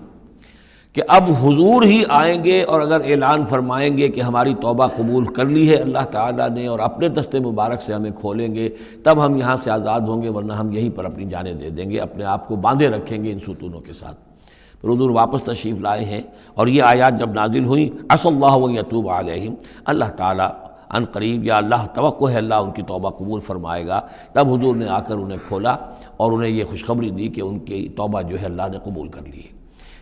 کہ اب حضور ہی آئیں گے اور اگر اعلان فرمائیں گے کہ ہماری توبہ قبول کر لی ہے اللہ تعالیٰ نے اور اپنے دست مبارک سے ہمیں کھولیں گے، تب ہم یہاں سے آزاد ہوں گے، ورنہ ہم یہیں پر اپنی جانیں دے دیں گے، اپنے آپ کو باندھے رکھیں گے ان ستونوں کے ساتھ۔ پھر حضور واپس تشریف لائے ہیں اور یہ آیات جب نازل ہوئیں، عسى اللہ ان یتوب علیہم، اللہ تعالیٰ ان قریب، یا اللہ توقع ہے اللہ ان کی توبہ قبول فرمائے گا، تب حضور نے آ کر انہیں کھولا اور انہیں یہ خوشخبری دی کہ ان کی توبہ جو ہے اللہ نے قبول کر لی ہے۔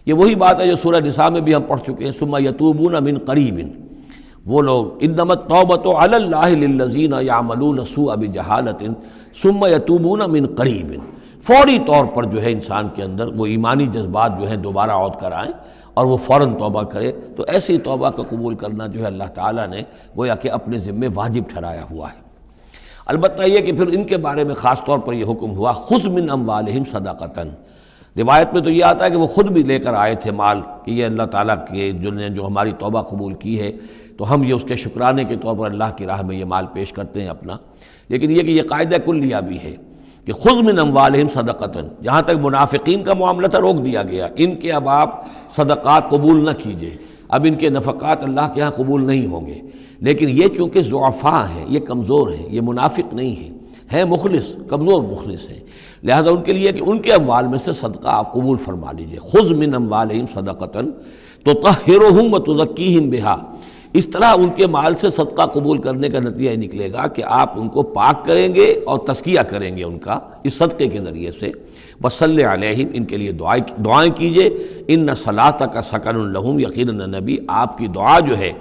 یہ وہی بات ہے جو سورہ نساء میں بھی ہم پڑھ چکے ہیں، ثم یتوبون من قریب، وہ لوگ انما التوبۃ علی اللہ للذین یعملون السوء بجہالۃ ثم یتوبون من قریب، فوری طور پر جو ہے انسان کے اندر وہ ایمانی جذبات جو ہیں دوبارہ عود کر آئیں اور وہ فوراً توبہ کرے، تو ایسی توبہ کا قبول کرنا جو ہے اللہ تعالیٰ نے گویا کہ اپنے ذمے واجب ٹھہرایا ہوا ہے۔ البتہ یہ کہ پھر ان کے بارے میں خاص طور پر یہ حکم ہوا خذ من اموالہم صدقۃ، روایت میں تو یہ آتا ہے کہ وہ خود بھی لے کر آئے تھے مال کہ یہ اللہ تعالیٰ کے جو ہماری توبہ قبول کی ہے تو ہم یہ اس کے شکرانے کے طور پر اللہ کی راہ میں یہ مال پیش کرتے ہیں اپنا، لیکن یہ کہ یہ قاعدہ کلیہ بھی ہے کہ خذ من اموالہم صدقۃ، جہاں تک منافقین کا معاملہ تھا روک دیا گیا، ان کے اب آپ صدقات قبول نہ کیجئے، اب ان کے نفقات اللہ کے ہاں قبول نہیں ہوں گے، لیکن یہ چونکہ ضعفاء ہیں، یہ کمزور ہیں، یہ منافق نہیں ہیں مخلص، کمزور مخلص ہیں، لہذا ان کے لیے کہ ان کے اموال میں سے صدقہ آپ قبول فرما لیجئے۔ خذ من اموالہم صدقۃ تطہرہم وتزکیہم بہا، اس طرح ان کے مال سے صدقہ قبول کرنے کا نتیجہ یہ نکلے گا کہ آپ ان کو پاک کریں گے اور تزکیہ کریں گے ان کا اس صدقے کے ذریعے سے۔ وصلی علیہم، ان کے لیے دعائیں کیجئے، ان صلاتک سکن لہم، یقیناً نبی آپ کی دعا جو ہے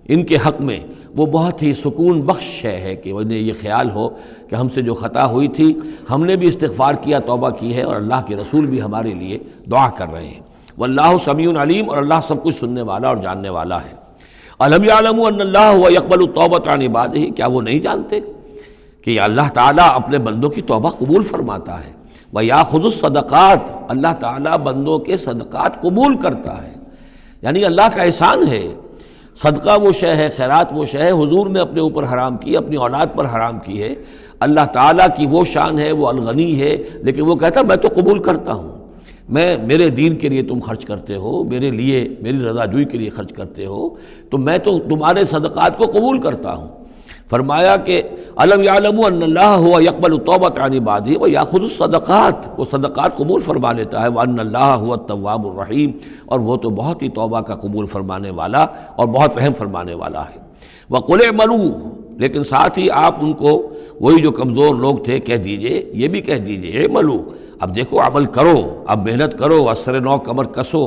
ان کے حق میں وہ بہت ہی سکون بخش ہے کہ انہیں یہ خیال ہو کہ ہم سے جو خطا ہوئی تھی ہم نے بھی استغفار کیا، توبہ کی ہے، اور اللہ کے رسول بھی ہمارے لیے دعا کر رہے ہیں۔ واللہ سمیع علیم، اور اللہ سب کچھ سننے والا اور جاننے والا ہے۔ الم یعلموا ان اللہ هو یقبل التوبۃ عن عبادہ، کیا وہ نہیں جانتے کہ اللہ تعالیٰ اپنے بندوں کی توبہ قبول فرماتا ہے؟ وَيَأْخُذُ الصَّدَقَاتِ، اللہ تعالیٰ بندوں کے صدقات قبول کرتا ہے، یعنی اللہ کا احسان ہے۔ صدقہ وہ شے ہے، خیرات وہ شے ہے، حضور نے اپنے اوپر حرام کی، اپنی اولاد پر حرام کی ہے۔ اللہ تعالیٰ کی وہ شان ہے، وہ الغنی ہے، لیکن وہ کہتا میں تو قبول کرتا ہوں، میرے دین کے لیے تم خرچ کرتے ہو، میرے لیے میری رضا جوئی کے لیے خرچ کرتے ہو، تو میں تو تمہارے صدقات کو قبول کرتا ہوں۔ فرمایا کہ الم یعلموا ان اللہ هو يقبل التوبۃ عن عباده ويأخذ الصدقات، وہ صدقات قبول فرما لیتا ہے، وان اللہ هو التواب الرحیم، اور وہ تو بہت ہی توبہ کا قبول فرمانے والا اور بہت رحم فرمانے والا ہے۔ وقل اعملوا، لیکن ساتھ ہی آپ ان کو، وہی جو کمزور لوگ تھے، کہہ دیجئے، یہ بھی کہہ دیجئے اعملوا، اب دیکھو عمل کرو، اب محنت کرو، اثر نو کمر کسو،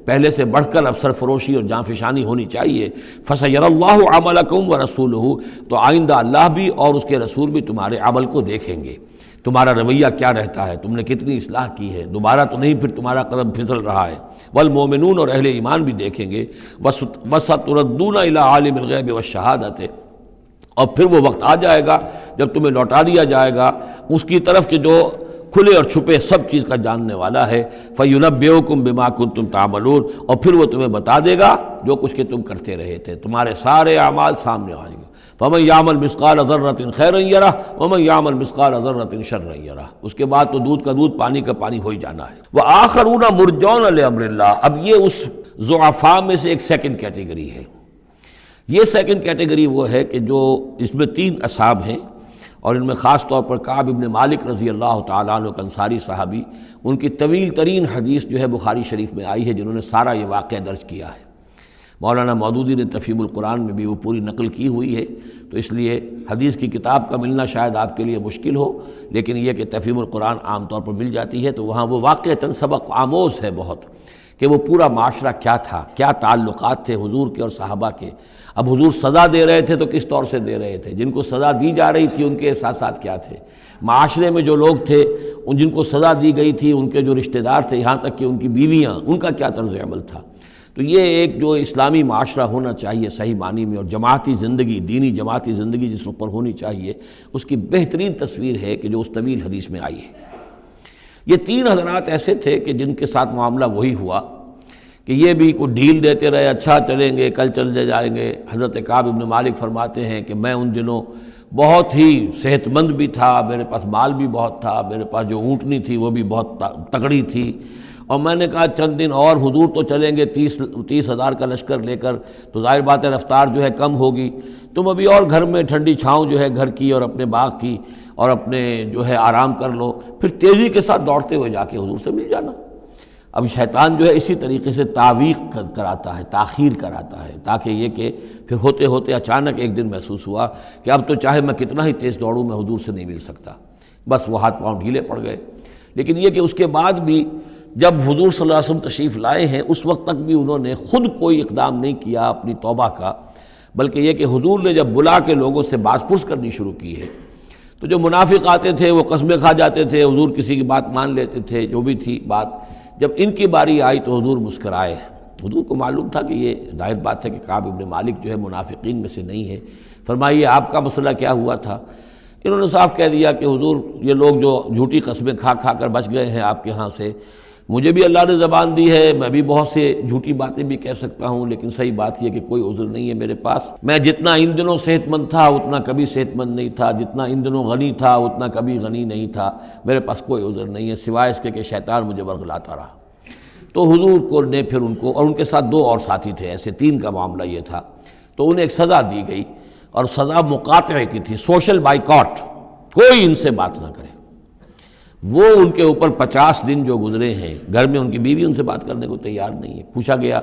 پہلے سے بڑھ کر اب سرفروشی اور جاں فشانی ہونی چاہیے۔ فَسَيَرَى اللَّهُ عَمَلَكُمْ وَرَسُولُهُ، تو آئندہ اللہ بھی اور اس کے رسول بھی تمہارے عمل کو دیکھیں گے، تمہارا رویہ کیا رہتا ہے، تم نے کتنی اصلاح کی ہے، دوبارہ تو نہیں پھر تمہارا قدم پھسل رہا ہے۔ والمومنون، اور اہل ایمان بھی دیکھیں گے۔ وَسَتُرَدُّونَ إِلَىٰ عَالِمِ الْغَيْبِ وَالشَّهَادَةِ، اور پھر وہ وقت آ جائے گا جب تمہیں لوٹا دیا جائے گا اس کی طرف کہ جو کھلے اور چھپے سب چیز کا جاننے والا ہے۔ فَيُنَبِّئُكُم بِمَا كُنتُمْ تَعْمَلُونَ، اور پھر وہ تمہیں بتا دے گا جو کچھ کہ تم کرتے رہے تھے، تمہارے سارے اعمال سامنے آئیں گے۔ فَمَن يَعْمَلْ مِثْقَالَ ذَرَّةٍ خَيْرًا يَرَهُ وَمَن يَعْمَلْ مِثْقَالَ ذَرَّةٍ شَرًّا يَرَهُ، اس کے بعد تو دودھ کا دودھ پانی کا پانی ہو ہی جانا ہے۔ وَآخَرُونَ مُرْجَوْنَ لِأَمْرِ اللَّهِ، اب یہ اس ضعفاء میں سے ایک سیکنڈ کیٹیگری ہے۔ یہ سیکنڈ کیٹیگری وہ ہے کہ جو اس میں 3 اصحاب ہیں، اور ان میں خاص طور پر کعب ابن مالک رضی اللہ تعالیٰ عنہ انصاری صحابی، ان کی طویل ترین حدیث جو ہے بخاری شریف میں آئی ہے، جنہوں نے سارا یہ واقعہ درج کیا ہے۔ مولانا مودودی نے تفہیم القرآن میں بھی وہ پوری نقل کی ہوئی ہے، تو اس لیے حدیث کی کتاب کا ملنا شاید آپ کے لیے مشکل ہو، لیکن یہ کہ تفہیم القرآن عام طور پر مل جاتی ہے، تو وہاں وہ واقعتاً سبق آموز ہے بہت، کہ وہ پورا معاشرہ کیا تھا، کیا تعلقات تھے حضور کے اور صحابہ کے۔ اب حضور سزا دے رہے تھے تو کس طور سے دے رہے تھے، جن کو سزا دی جا رہی تھی ان کے احساسات کیا تھے، معاشرے میں جو لوگ تھے ان جن کو سزا دی گئی تھی ان کے جو رشتہ دار تھے، یہاں تک کہ ان کی بیویاں، ان کا کیا طرز عمل تھا۔ تو یہ ایک جو اسلامی معاشرہ ہونا چاہیے صحیح معنی میں، اور جماعتی زندگی، دینی جماعتی زندگی جس پر ہونی چاہیے، اس کی بہترین تصویر ہے کہ جو اس طویل حدیث میں آئی ہے۔ یہ 3 حضرات ایسے تھے کہ جن کے ساتھ معاملہ وہی ہوا کہ یہ بھی کوئی ڈھیل دیتے رہے، اچھا چلیں گے، کل چلے جائیں گے۔ حضرت کعب ابن مالک فرماتے ہیں کہ میں ان دنوں بہت ہی صحت مند بھی تھا، میرے پاس مال بھی بہت تھا، میرے پاس جو اونٹنی تھی وہ بھی بہت تگڑی تھی، اور میں نے کہا چند دن اور حضور تو چلیں گے 30,000 کا لشکر لے کر، تو ظاہر بات ہے رفتار جو ہے کم ہوگی، تم ابھی اور گھر میں ٹھنڈی چھاؤں جو ہے گھر کی اور اپنے باغ کی اور اپنے جو ہے آرام کر لو، پھر تیزی کے ساتھ دوڑتے ہوئے جا کے حضور سے مل جانا۔ اب شیطان جو ہے اسی طریقے سے تعویق کراتا ہے، تاخیر کراتا ہے، تاکہ یہ کہ پھر ہوتے ہوتے اچانک ایک دن محسوس ہوا کہ اب تو چاہے میں کتنا ہی تیز دوڑوں میں حضور سے نہیں مل سکتا، بس وہ ہاتھ پاؤں ڈھیلے پڑ گئے۔ لیکن یہ کہ اس کے بعد بھی جب حضور صلی اللہ علیہ وسلم تشریف لائے ہیں اس وقت تک بھی انہوں نے خود کوئی اقدام نہیں کیا اپنی توبہ کا، بلکہ یہ کہ حضور نے جب بلا کے لوگوں سے باز پرس کرنی شروع کی ہے تو جو منافق آتے تھے وہ قسمیں کھا جاتے تھے، حضور کسی کی بات مان لیتے تھے، جو بھی تھی بات، جب ان کی باری آئی تو حضور مسکرائے۔ حضور کو معلوم تھا کہ یہ ظاہر بات ہے کہ کعب ابن مالک جو ہے منافقین میں سے نہیں ہے۔ فرمائیے آپ کا مسئلہ کیا ہوا تھا؟ انہوں نے صاف کہہ دیا کہ حضور یہ لوگ جو جھوٹی قسمیں کھا کھا کر بچ گئے ہیں آپ کے ہاں سے، مجھے بھی اللہ نے زبان دی ہے، میں بھی بہت سے جھوٹی باتیں بھی کہہ سکتا ہوں، لیکن صحیح بات یہ کہ کوئی عذر نہیں ہے میرے پاس۔ میں جتنا ان دنوں صحت مند تھا اتنا کبھی صحت مند نہیں تھا، جتنا ان دنوں غنی تھا اتنا کبھی غنی نہیں تھا، میرے پاس کوئی عذر نہیں ہے سوائے اس کے کہ شیطان مجھے ورغلاتا رہا۔ تو حضور کو نے پھر ان کو، اور ان کے ساتھ 2 اور ساتھی تھے، ایسے 3 کا معاملہ یہ تھا، تو انہیں ایک سزا دی گئی، اور سزا مقاطعے کی تھی، سوشل بائیکاٹ، کوئی ان سے بات نہ کرے۔ وہ ان کے اوپر 50 دن جو گزرے ہیں، گھر میں ان کی بیوی ان سے بات کرنے کو تیار نہیں ہے۔ پوچھا گیا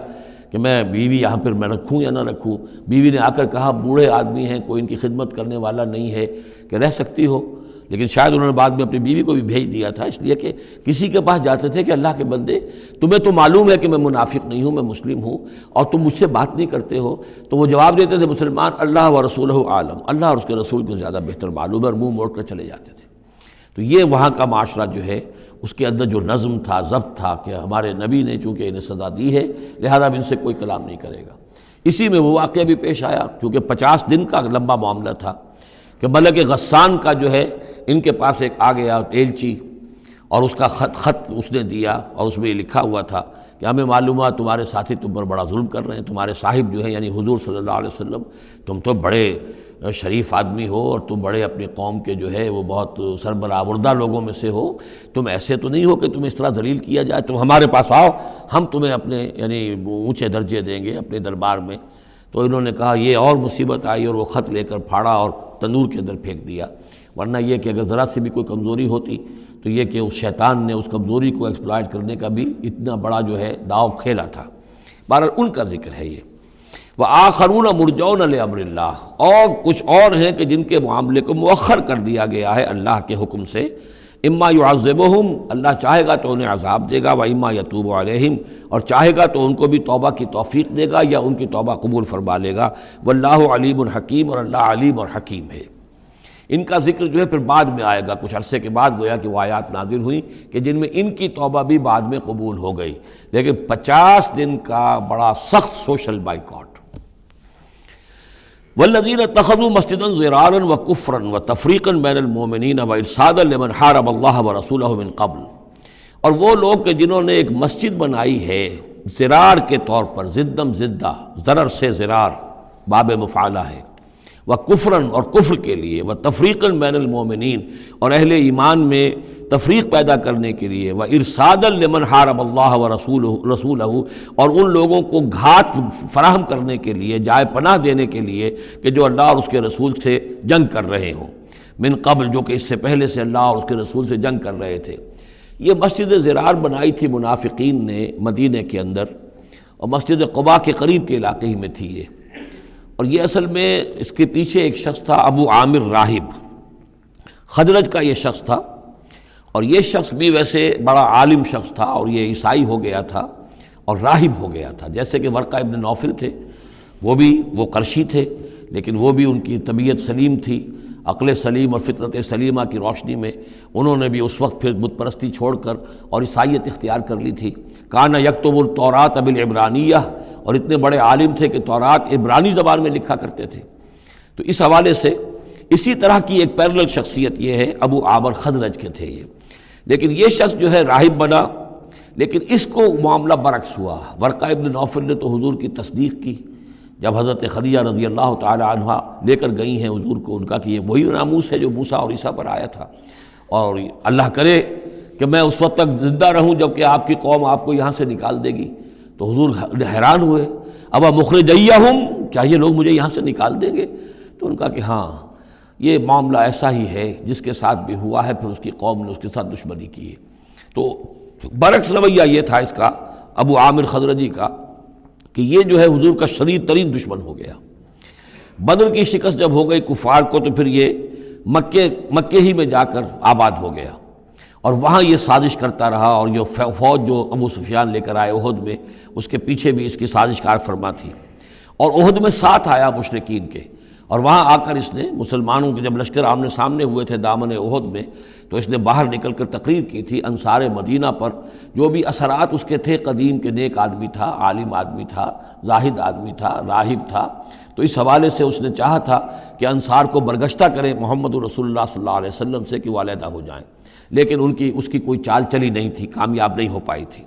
کہ میں بیوی یہاں پر میں رکھوں یا نہ رکھوں، بیوی نے آ کر کہا بوڑھے آدمی ہیں، کوئی ان کی خدمت کرنے والا نہیں ہے کہ رہ سکتی ہو، لیکن شاید انہوں نے بعد میں اپنی بیوی کو بھی بھیج دیا تھا، اس لیے کہ کسی کے پاس جاتے تھے کہ اللہ کے بندے تمہیں تو معلوم ہے کہ میں منافق نہیں ہوں، میں مسلم ہوں، اور تم مجھ سے بات نہیں کرتے ہو، تو وہ جواب دیتے تھے مسلمان اللہ و رسولہ عالم، اللہ اور اس کے رسول کو زیادہ بہتر معلوم ہے، اور منہ موڑ کر چلے جاتے تھے۔ تو یہ وہاں کا معاشرہ جو ہے اس کے اندر جو نظم تھا، ضبط تھا کہ ہمارے نبی نے چونکہ انہیں سزا دی ہے لہذا اب ان سے کوئی کلام نہیں کرے گا۔ اسی میں وہ واقعہ بھی پیش آیا، چونکہ 50 دن کا لمبا معاملہ تھا کہ ملک غسان کا جو ہے ان کے پاس ایک آ گیا ایلچی، اور اس کا خط اس نے دیا، اور اس میں یہ لکھا ہوا تھا کہ ہمیں معلوم ہے تمہارے ساتھی تم پر بڑا ظلم کر رہے ہیں، تمہارے صاحب جو ہے یعنی حضور صلی اللہ علیہ وسلم، تم تو بڑے شریف آدمی ہو اور تم بڑے اپنی قوم کے جو ہے وہ بہت سربراہ لوگوں میں سے ہو، تم ایسے تو نہیں ہو کہ تم اس طرح ذلیل کیا جائے، تم ہمارے پاس آؤ، ہم تمہیں اپنے یعنی اونچے درجے دیں گے اپنے دربار میں۔ تو انہوں نے کہا یہ اور مصیبت آئی، اور وہ خط لے کر پھاڑا اور تندور کے اندر پھینک دیا، ورنہ یہ کہ اگر ذرا سی بھی کوئی کمزوری ہوتی تو یہ کہ اس شیطان نے اس کمزوری کو ایکسپلائٹ کرنے کا بھی اتنا بڑا جو ہے داؤ کھیلا تھا۔ بہرحال ان کا ذکر ہے یہ۔ وَآخَرُونَ مُرْجَوْنَ لِأَمْرِ اللَّهِ، اور کچھ اور ہیں کہ جن کے معاملے کو مؤخر کر دیا گیا ہے اللہ کے حکم سے۔ اما يعذبهم، اللہ چاہے گا تو انہیں عذاب دے گا، وَإِمَّا يَتُوبُ عَلَيْهِمْ، اور چاہے گا تو ان کو بھی توبہ کی توفیق دے گا یا ان کی توبہ قبول فرما لے گا۔ وَاللَّهُ عَلِيمٌ حَكِيمٌ، اور اللہ علیم اور حکیم ہے۔ ان کا ذکر جو ہے پھر بعد میں آئے گا، کچھ عرصے کے بعد گویا کہ وہ آیات نازل ہوئیں کہ جن میں ان کی توبہ بھی بعد میں قبول ہو گئی، لیکن 50 دن کا بڑا سخت سوشل بائیکاٹ۔ والذین اتخذوا مسجدا ضرارا وکفرا وتفریقا بین المؤمنین وارصادا لمن حارب اللہ ورسولہ من قبل، اور وہ لوگ کہ جنہوں نے ایک مسجد بنائی ہے ضرار کے طور پر، ضدم ضدہ، ضرر سے ضرار باب مفعلہ ہے، وکفرا اور کفر کے لیے، وتفریقا بین المؤمنین اور اہل ایمان میں تفریق پیدا کرنے کے لیے، وارصادا لمن حارب اللہ ورسولہ اور ان لوگوں کو گھات فراہم کرنے کے لیے، جائے پناہ دینے کے لیے کہ جو اللہ اور اس کے رسول سے جنگ کر رہے ہوں، من قبل، جو کہ اس سے پہلے سے اللہ اور اس کے رسول سے جنگ کر رہے تھے۔ یہ مسجد ضرار بنائی تھی منافقین نے مدینہ کے اندر، اور مسجد قباء کے قریب کے علاقے ہی میں تھی یہ، اور یہ اصل میں اس کے پیچھے ایک شخص تھا ابو عامر راہب، خزرج کا یہ شخص تھا، اور یہ شخص بھی ویسے بڑا عالم شخص تھا، اور یہ عیسائی ہو گیا تھا اور راہب ہو گیا تھا، جیسے کہ ورقہ ابن نوفل تھے، وہ قرشی تھے، لیکن وہ بھی ان کی طبیعت سلیم تھی، عقل سلیم اور فطرت سلیمہ کی روشنی میں انہوں نے بھی اس وقت پھر بت پرستی چھوڑ کر اور عیسائیت اختیار کر لی تھی۔ کان یکتب التوراۃ بالعبرانیہ، اور اتنے بڑے عالم تھے کہ تورات عبرانی زبان میں لکھا کرتے تھے۔ تو اس حوالے سے اسی طرح کی ایک پیرلل شخصیت یہ ہے، ابو عامر خزرج کے تھے یہ، لیکن یہ شخص جو ہے راہب بنا، لیکن اس کو معاملہ برعکس ہوا۔ ورقہ ابن نوفل نے تو حضور کی تصدیق کی، جب حضرت خدیجہ رضی اللہ تعالی عنہ لے کر گئی ہیں حضور کو، ان کا کہ یہ وہی ناموس ہے جو موسیٰ اور عیسیٰ پر آیا تھا، اور اللہ کرے کہ میں اس وقت تک زندہ رہوں جب کہ آپ کی قوم آپ کو یہاں سے نکال دے گی۔ تو حضور حیران ہوئے، اب مخرجیہم، کیا یہ لوگ مجھے یہاں سے نکال دیں گے؟ تو ان کا کہ ہاں یہ معاملہ ایسا ہی ہے، جس کے ساتھ بھی ہوا ہے پھر اس کی قوم نے اس کے ساتھ دشمنی کی ہے۔ تو برعکس رویہ یہ تھا اس کا، ابو عامر خزرجی کا، کہ یہ جو ہے حضور کا شدید ترین دشمن ہو گیا۔ بدر کی شکست جب ہو گئی کفار کو، تو پھر یہ مکے ہی میں جا کر آباد ہو گیا، اور وہاں یہ سازش کرتا رہا، اور یہ فوج جو ابو سفیان لے کر آئے احد میں، اس کے پیچھے بھی اس کی سازش کار فرما تھی، اور احد میں ساتھ آیا مشرکین کے، اور وہاں آ کر اس نے مسلمانوں کے جب لشکر آمنے سامنے ہوئے تھے دامن احد میں، تو اس نے باہر نکل کر تقریر کی تھی انصار مدینہ پر، جو بھی اثرات اس کے تھے، قدیم کے نیک آدمی تھا، عالم آدمی تھا، زاہد آدمی تھا، راہب تھا، تو اس حوالے سے اس نے چاہا تھا کہ انصار کو برگشتہ کریں محمد رسول اللہ صلی اللہ علیہ وسلم سے کہ وہ علیحدہ ہو جائیں، لیکن اس کی کوئی چال چلی نہیں تھی، کامیاب نہیں ہو پائی تھی۔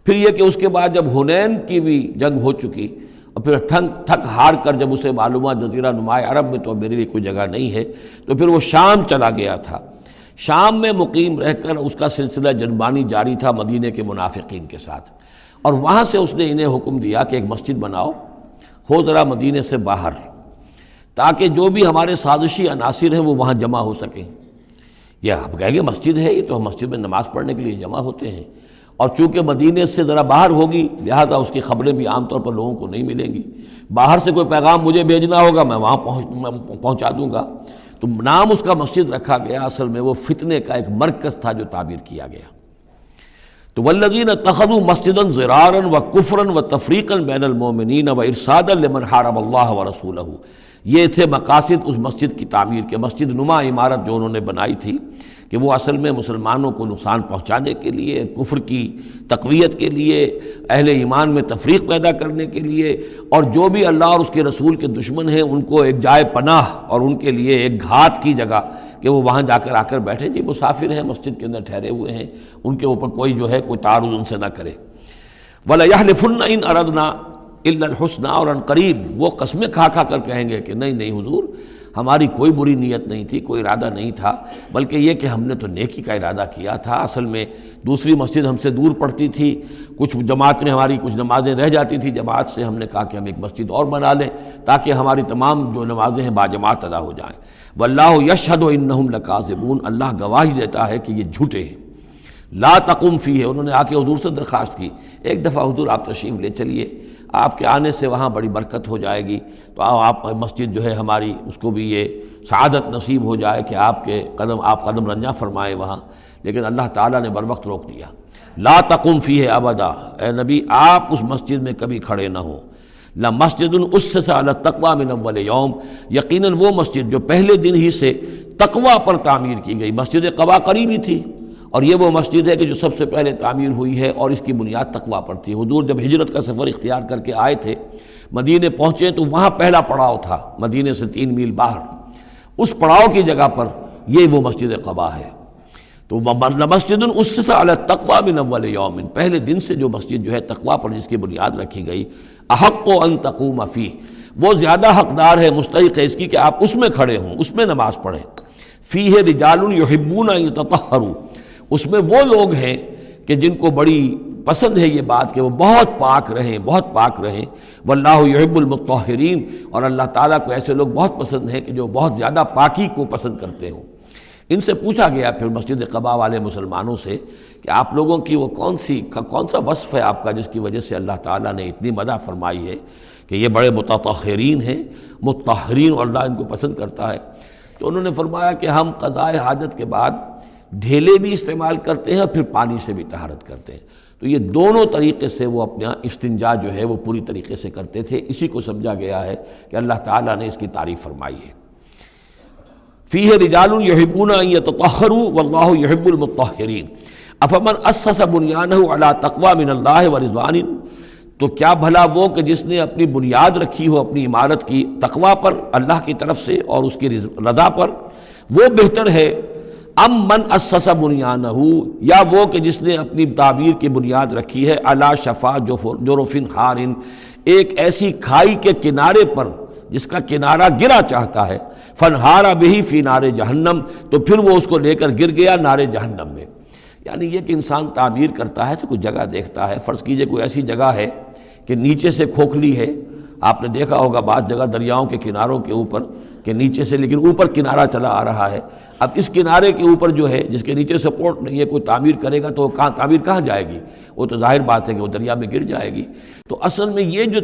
پھر یہ کہ اس کے بعد جب حنین کی بھی جنگ ہو چکی، اور پھر تھک ہار کر جب اسے معلومات جزیرہ نماء عرب میں تو میرے لیے کوئی جگہ نہیں ہے، تو پھر وہ شام چلا گیا تھا۔ شام میں مقیم رہ کر اس کا سلسلہ جنبانی جاری تھا مدینہ کے منافقین کے ساتھ، اور وہاں سے اس نے انہیں حکم دیا کہ ایک مسجد بناؤ، ہو ذرا مدینہ سے باہر، تاکہ جو بھی ہمارے سازشی عناصر ہیں وہ وہاں جمع ہو سکیں۔ یہ آپ کہیں گے مسجد ہے، یہ تو ہم مسجد میں نماز پڑھنے کے لیے جمع ہوتے ہیں، اور چونکہ مدینہ سے ذرا باہر ہوگی لہذا اس کی خبریں بھی عام طور پر لوگوں کو نہیں ملیں گی، باہر سے کوئی پیغام مجھے بھیجنا ہوگا میں وہاں پہنچا دوں گا۔ تو نام اس کا مسجد رکھا گیا، اصل میں وہ فتنے کا ایک مرکز تھا جو تعبیر کیا گیا۔ تو والذین اتخذوا مسجدا ضرارا وکفرا وتفریقا بین المؤمنین وارصادا لمن حارب اللہ ورسولہ، یہ تھے مقاصد اس مسجد کی تعمیر کے۔ مسجد نما عمارت جو انہوں نے بنائی تھی کہ وہ اصل میں مسلمانوں کو نقصان پہنچانے کے لیے، کفر کی تقویت کے لیے، اہل ایمان میں تفریق پیدا کرنے کے لیے، اور جو بھی اللہ اور اس کے رسول کے دشمن ہیں ان کو ایک جائے پناہ اور ان کے لیے ایک گھات کی جگہ کہ وہ وہاں جا کر آ کر بیٹھے، جی مسافر ہیں، مسجد کے اندر ٹھہرے ہوئے ہیں، ان کے اوپر کوئی جو ہے کوئی تعارض ان سے نہ کرے۔ وَلَيَحْلِفُنَّ إِنْ أَرَدْنَا إِلَّا الْحُسْنَى، اور ان قریب وہ قسمیں کھا کھا کر کہیں گے کہ نہیں نہیں حضور، ہماری کوئی بری نیت نہیں تھی، کوئی ارادہ نہیں تھا، بلکہ یہ کہ ہم نے تو نیکی کا ارادہ کیا تھا۔ اصل میں دوسری مسجد ہم سے دور پڑتی تھی، کچھ جماعت میں ہماری کچھ نمازیں رہ جاتی تھی جماعت سے، ہم نے کہا کہ ہم ایک مسجد اور بنا لیں تاکہ ہماری تمام جو نمازیں ہیں باجماعت ادا ہو جائیں۔ واللہ یشہد انہم لکاذبون، اللہ گواہی دیتا ہے کہ یہ جھوٹے ہیں۔ لا تقم فیہ، انہوں نے آ کے حضور سے درخواست کی، ایک دفعہ حضور آپ تشریف لے چلیے، آپ کے آنے سے وہاں بڑی برکت ہو جائے گی، تو آپ مسجد جو ہے ہماری اس کو بھی یہ سعادت نصیب ہو جائے کہ آپ قدم رنجاں فرمائے وہاں۔ لیکن اللہ تعالیٰ نے بروقت روک دیا۔ لا تقم فیہ ابدا، اے نبی آپ اس مسجد میں کبھی کھڑے نہ ہوں۔ لمسجد اسس علی التقوی من اول یوم، یقیناً وہ مسجد جو پہلے دن ہی سے تقوی پر تعمیر کی گئی، مسجد قباء قریب ہی تھی، اور یہ وہ مسجد ہے کہ جو سب سے پہلے تعمیر ہوئی ہے اور اس کی بنیاد تقوی پر تھی۔ حضور جب ہجرت کا سفر اختیار کر کے آئے تھے، مدینے پہنچے تو وہاں پہلا پڑاؤ تھا، مدینے سے 3 میل باہر، اس پڑاؤ کی جگہ پر یہ وہ مسجد قباء ہے۔ تو مسجد اسس علی التقوی من اول یوم، پہلے دن سے جو مسجد جو ہے تقوی پر جس کی بنیاد رکھی گئی، احق ان تقوم فیہ، وہ زیادہ حقدار ہے، مستحق ہے اس کی کہ آپ اس میں کھڑے ہوں، اس میں نماز پڑھیں۔ فیہ رجال یحبون ان یتطہروا، اس میں وہ لوگ ہیں کہ جن کو بڑی پسند ہے یہ بات کہ وہ بہت پاک رہیں، بہت پاک رہیں۔ واللہ یحب المطہرین، اور اللہ تعالیٰ کو ایسے لوگ بہت پسند ہیں کہ جو بہت زیادہ پاکی کو پسند کرتے ہوں۔ ان سے پوچھا گیا پھر مسجد قباء والے مسلمانوں سے کہ آپ لوگوں کی وہ کون سا وصف ہے آپ کا جس کی وجہ سے اللہ تعالیٰ نے اتنی مدح فرمائی ہے کہ یہ بڑے متطہرین ہیں، مطہرین، اور اللہ ان کو پسند کرتا ہے؟ تو انہوں نے فرمایا کہ ہم قضاء حاجت کے بعد ڈھیلے بھی استعمال کرتے ہیں اور پھر پانی سے بھی طہارت کرتے ہیں۔ تو یہ دونوں طریقے سے وہ اپنا استنجا جو ہے وہ پوری طریقے سے کرتے تھے، اسی کو سمجھا گیا ہے کہ اللہ تعالیٰ نے اس کی تعریف فرمائی ہے۔ فیہ رجال یحبون ان یتطہروا واللہ یحب المطہرین، افمن اسس بنیانہ علی تقوی من اللہ ورضوان، تو کیا بھلا وہ کہ جس نے اپنی بنیاد رکھی ہو اپنی عمارت کی تقوی پر اللہ کی طرف سے اور اس کی رضا پر، وہ بہتر ہے ام من اسس بنیانہ، یا وہ کہ جس نے اپنی تعمیر کی بنیاد رکھی ہے علی شفا جرف ہار، ایک ایسی کھائی کے کنارے پر جس کا کنارہ گرا چاہتا ہے، فنہارا بہی فی نار جہنم، تو پھر وہ اس کو لے کر گر گیا نار جہنم میں۔ یعنی یہ کہ انسان تعمیر کرتا ہے تو کوئی جگہ دیکھتا ہے، فرض کیجئے کوئی ایسی جگہ ہے کہ نیچے سے کھوکھلی ہے، آپ نے دیکھا ہوگا بعض جگہ دریاؤں کے کناروں کے اوپر کہ نیچے سے لیکن اوپر کنارہ چلا آ رہا ہے، اب اس کنارے کے اوپر جو ہے جس کے نیچے سپورٹ نہیں ہے، کوئی تعمیر کرے گا تو تعمیر کہاں جائے گی؟ وہ تو ظاہر بات ہے کہ وہ دریا میں گر جائے گی۔ تو اصل میں یہ جو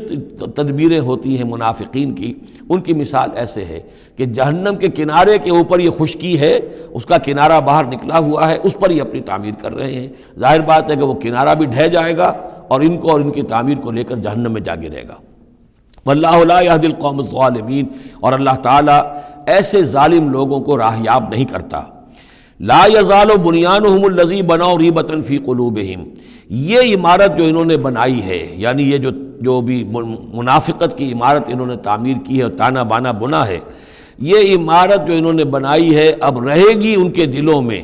تدبیریں ہوتی ہیں منافقین کی، ان کی مثال ایسے ہے کہ جہنم کے کنارے کے اوپر یہ خشکی ہے، اس کا کنارہ باہر نکلا ہوا ہے، اس پر ہی اپنی تعمیر کر رہے ہیں، ظاہر بات ہے کہ وہ کنارہ بھی ڈھہ جائے گا اور ان کو اور ان کی تعمیر کو لے کر جہنم میں جا گرے گا۔ واللہ لا یہدی القوم الظالمین، اور اللہ تعالیٰ ایسے ظالم لوگوں کو راہیاب نہیں کرتا۔ لا یزال بنیانہم الذی بنوا ریبۃ فی قلوبہم، یہ عمارت جو انہوں نے بنائی ہے، یعنی یہ جو بھی منافقت کی عمارت انہوں نے تعمیر کی ہے اور تانا بانا بنا ہے، یہ عمارت جو انہوں نے بنائی ہے اب رہے گی ان کے دلوں میں،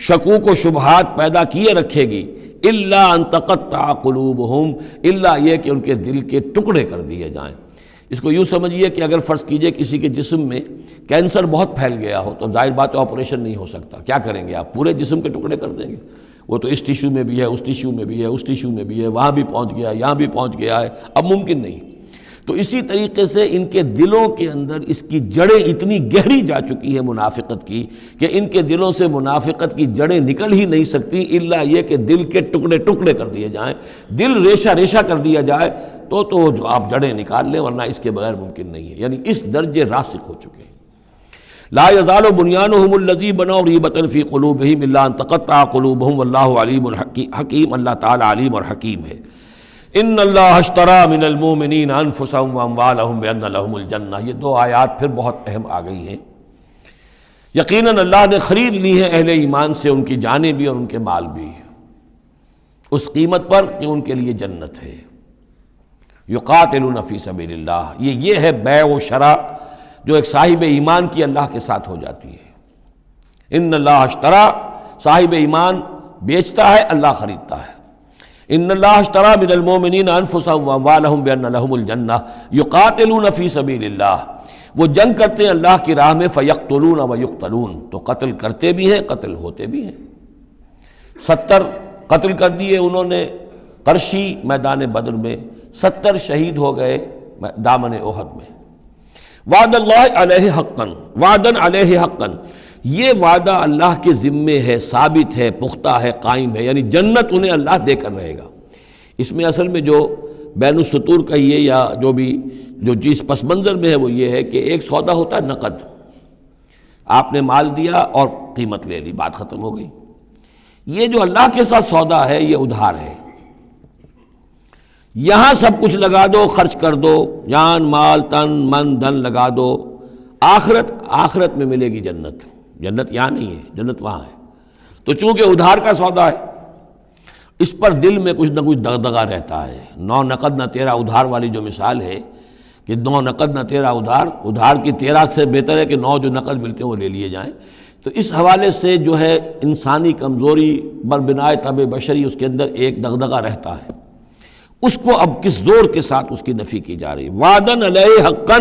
شکوک و شبہات پیدا کیے رکھے گی، الا ان تقطع قلوبہم، الا یہ کہ ان کے دل کے ٹکڑے کر دیے جائیں۔ اس کو یوں سمجھیے کہ اگر فرض کیجئے کسی کے جسم میں کینسر بہت پھیل گیا ہو تو ظاہر بات ہے آپریشن نہیں ہو سکتا، کیا کریں گے آپ؟ پورے جسم کے ٹکڑے کر دیں گے؟ وہ تو اس ٹیشو میں بھی ہے، اس ٹیشو میں بھی ہے، اس ٹیشو میں بھی ہے، وہاں بھی پہنچ گیا، یہاں بھی پہنچ گیا ہے، اب ممکن نہیں۔ تو اسی طریقے سے ان کے دلوں کے اندر اس کی جڑیں اتنی گہری جا چکی ہے منافقت کی کہ ان کے دلوں سے منافقت کی جڑیں نکل ہی نہیں سکتی، الا یہ کہ دل کے ٹکڑے ٹکڑے کر دیے جائیں، دل ریشہ ریشہ کر دیا جائے تو جو آپ جڑیں نکال لیں، ورنہ اس کے بغیر ممکن نہیں ہے۔ یعنی اس درجے راسخ ہو چکے ہیں۔ لا یزال بنیانہم الذی بنوا ریبۃ فی قلوبہم الا ان تقطع قلوبہم واللہ علیم حکیم، اللہ تعالی علیم اور حکیم ہے۔ ان اللہ اشتری من المؤمنین انفسهم واموالهم بان لهم الجنہ، یہ دو آیات پھر بہت اہم آ گئی ہیں۔ یقیناً اللہ نے خرید لی ہے اہل ایمان سے ان کی جانیں بھی اور ان کے مال بھی، اس قیمت پر کہ ان کے لیے جنت ہے۔ یقاتلون فی سبیل اللہ، یہ ہے بیع و شراء جو ایک صاحب ایمان کی اللہ کے ساتھ ہو جاتی ہے۔ ان اللہ اشتری، صاحب ایمان بیچتا ہے، اللہ خریدتا ہے۔ ان اللہ اشتری من المؤمنین انفسهم واموالهم بان لهم الجنہ یقاتلون فی سبیل اللہ، وہ جنگ کرتے ہیں اللہ کی راہ میں، فیقتلون ویقتلون، تو قتل کرتے بھی ہیں قتل ہوتے بھی ہیں۔ 70 قتل کر دیے انہوں نے قرشی میدان بدر میں، 70 شہید ہو گئے دامن احد میں۔ وعد اللہ علیہ حقا، وعدن علیہ حقا، یہ وعدہ اللہ کے ذمے ہے، ثابت ہے، پختہ ہے، قائم ہے، یعنی جنت انہیں اللہ دے کر رہے گا۔ اس میں اصل میں جو بین السطور کہیے یا جو بھی جو چیز پس منظر میں ہے وہ یہ ہے کہ ایک سودا ہوتا ہے نقد، آپ نے مال دیا اور قیمت لے لی، بات ختم ہو گئی۔ یہ جو اللہ کے ساتھ سودا ہے یہ ادھار ہے، یہاں سب کچھ لگا دو، خرچ کر دو، جان مال تن من دھن لگا دو، آخرت میں ملے گی جنت۔ جنت یہاں نہیں ہے، جنت وہاں ہے۔ تو چونکہ ادھار کا سودا ہے، اس پر دل میں کچھ نہ کچھ دغدغہ رہتا ہے۔ نو نقد نہ تیرا ادھار والی جو مثال ہے کہ 9 نقد نہ تیرا ادھار، ادھار کی 13 سے بہتر ہے کہ 9 جو نقد ملتے ہیں وہ لے لیے جائیں۔ تو اس حوالے سے جو ہے انسانی کمزوری بر بنائے طبع بشری اس کے اندر ایک دغدغہ رہتا ہے، اس کو اب کس زور کے ساتھ اس کی نفی کی جا رہی ہے۔ وعدن علیہ حقا،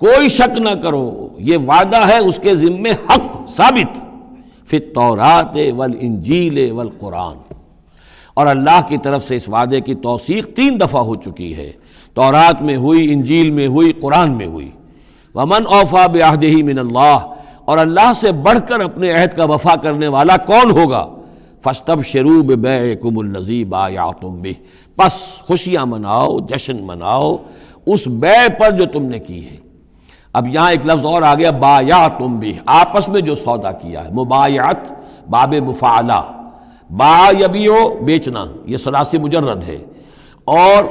کوئی شک نہ کرو یہ وعدہ ہے اس کے ذمے حق ثابت، فی التوراۃ والانجیل والقرآن، اور اللہ کی طرف سے اس وعدے کی توثیق 3 دفعہ ہو چکی ہے، تورات میں ہوئی، انجیل میں ہوئی، قرآن میں ہوئی۔ ومن اوفی بعہدہ من اللہ، اور اللہ سے بڑھ کر اپنے عہد کا وفا کرنے والا کون ہوگا؟ فاستبشروا ببیعکم الذی بایعتم بہ، پس خوشیاں مناؤ، جشن مناؤ اس بیع پر جو تم نے کی ہے۔ اب یہاں ایک لفظ اور آ گیا، بایعتم بہ، آپس میں جو سودا کیا ہے۔ مبایعت باب مفاعلہ، باع یبیع بیچنا، یہ ثلاثی مجرد ہے، اور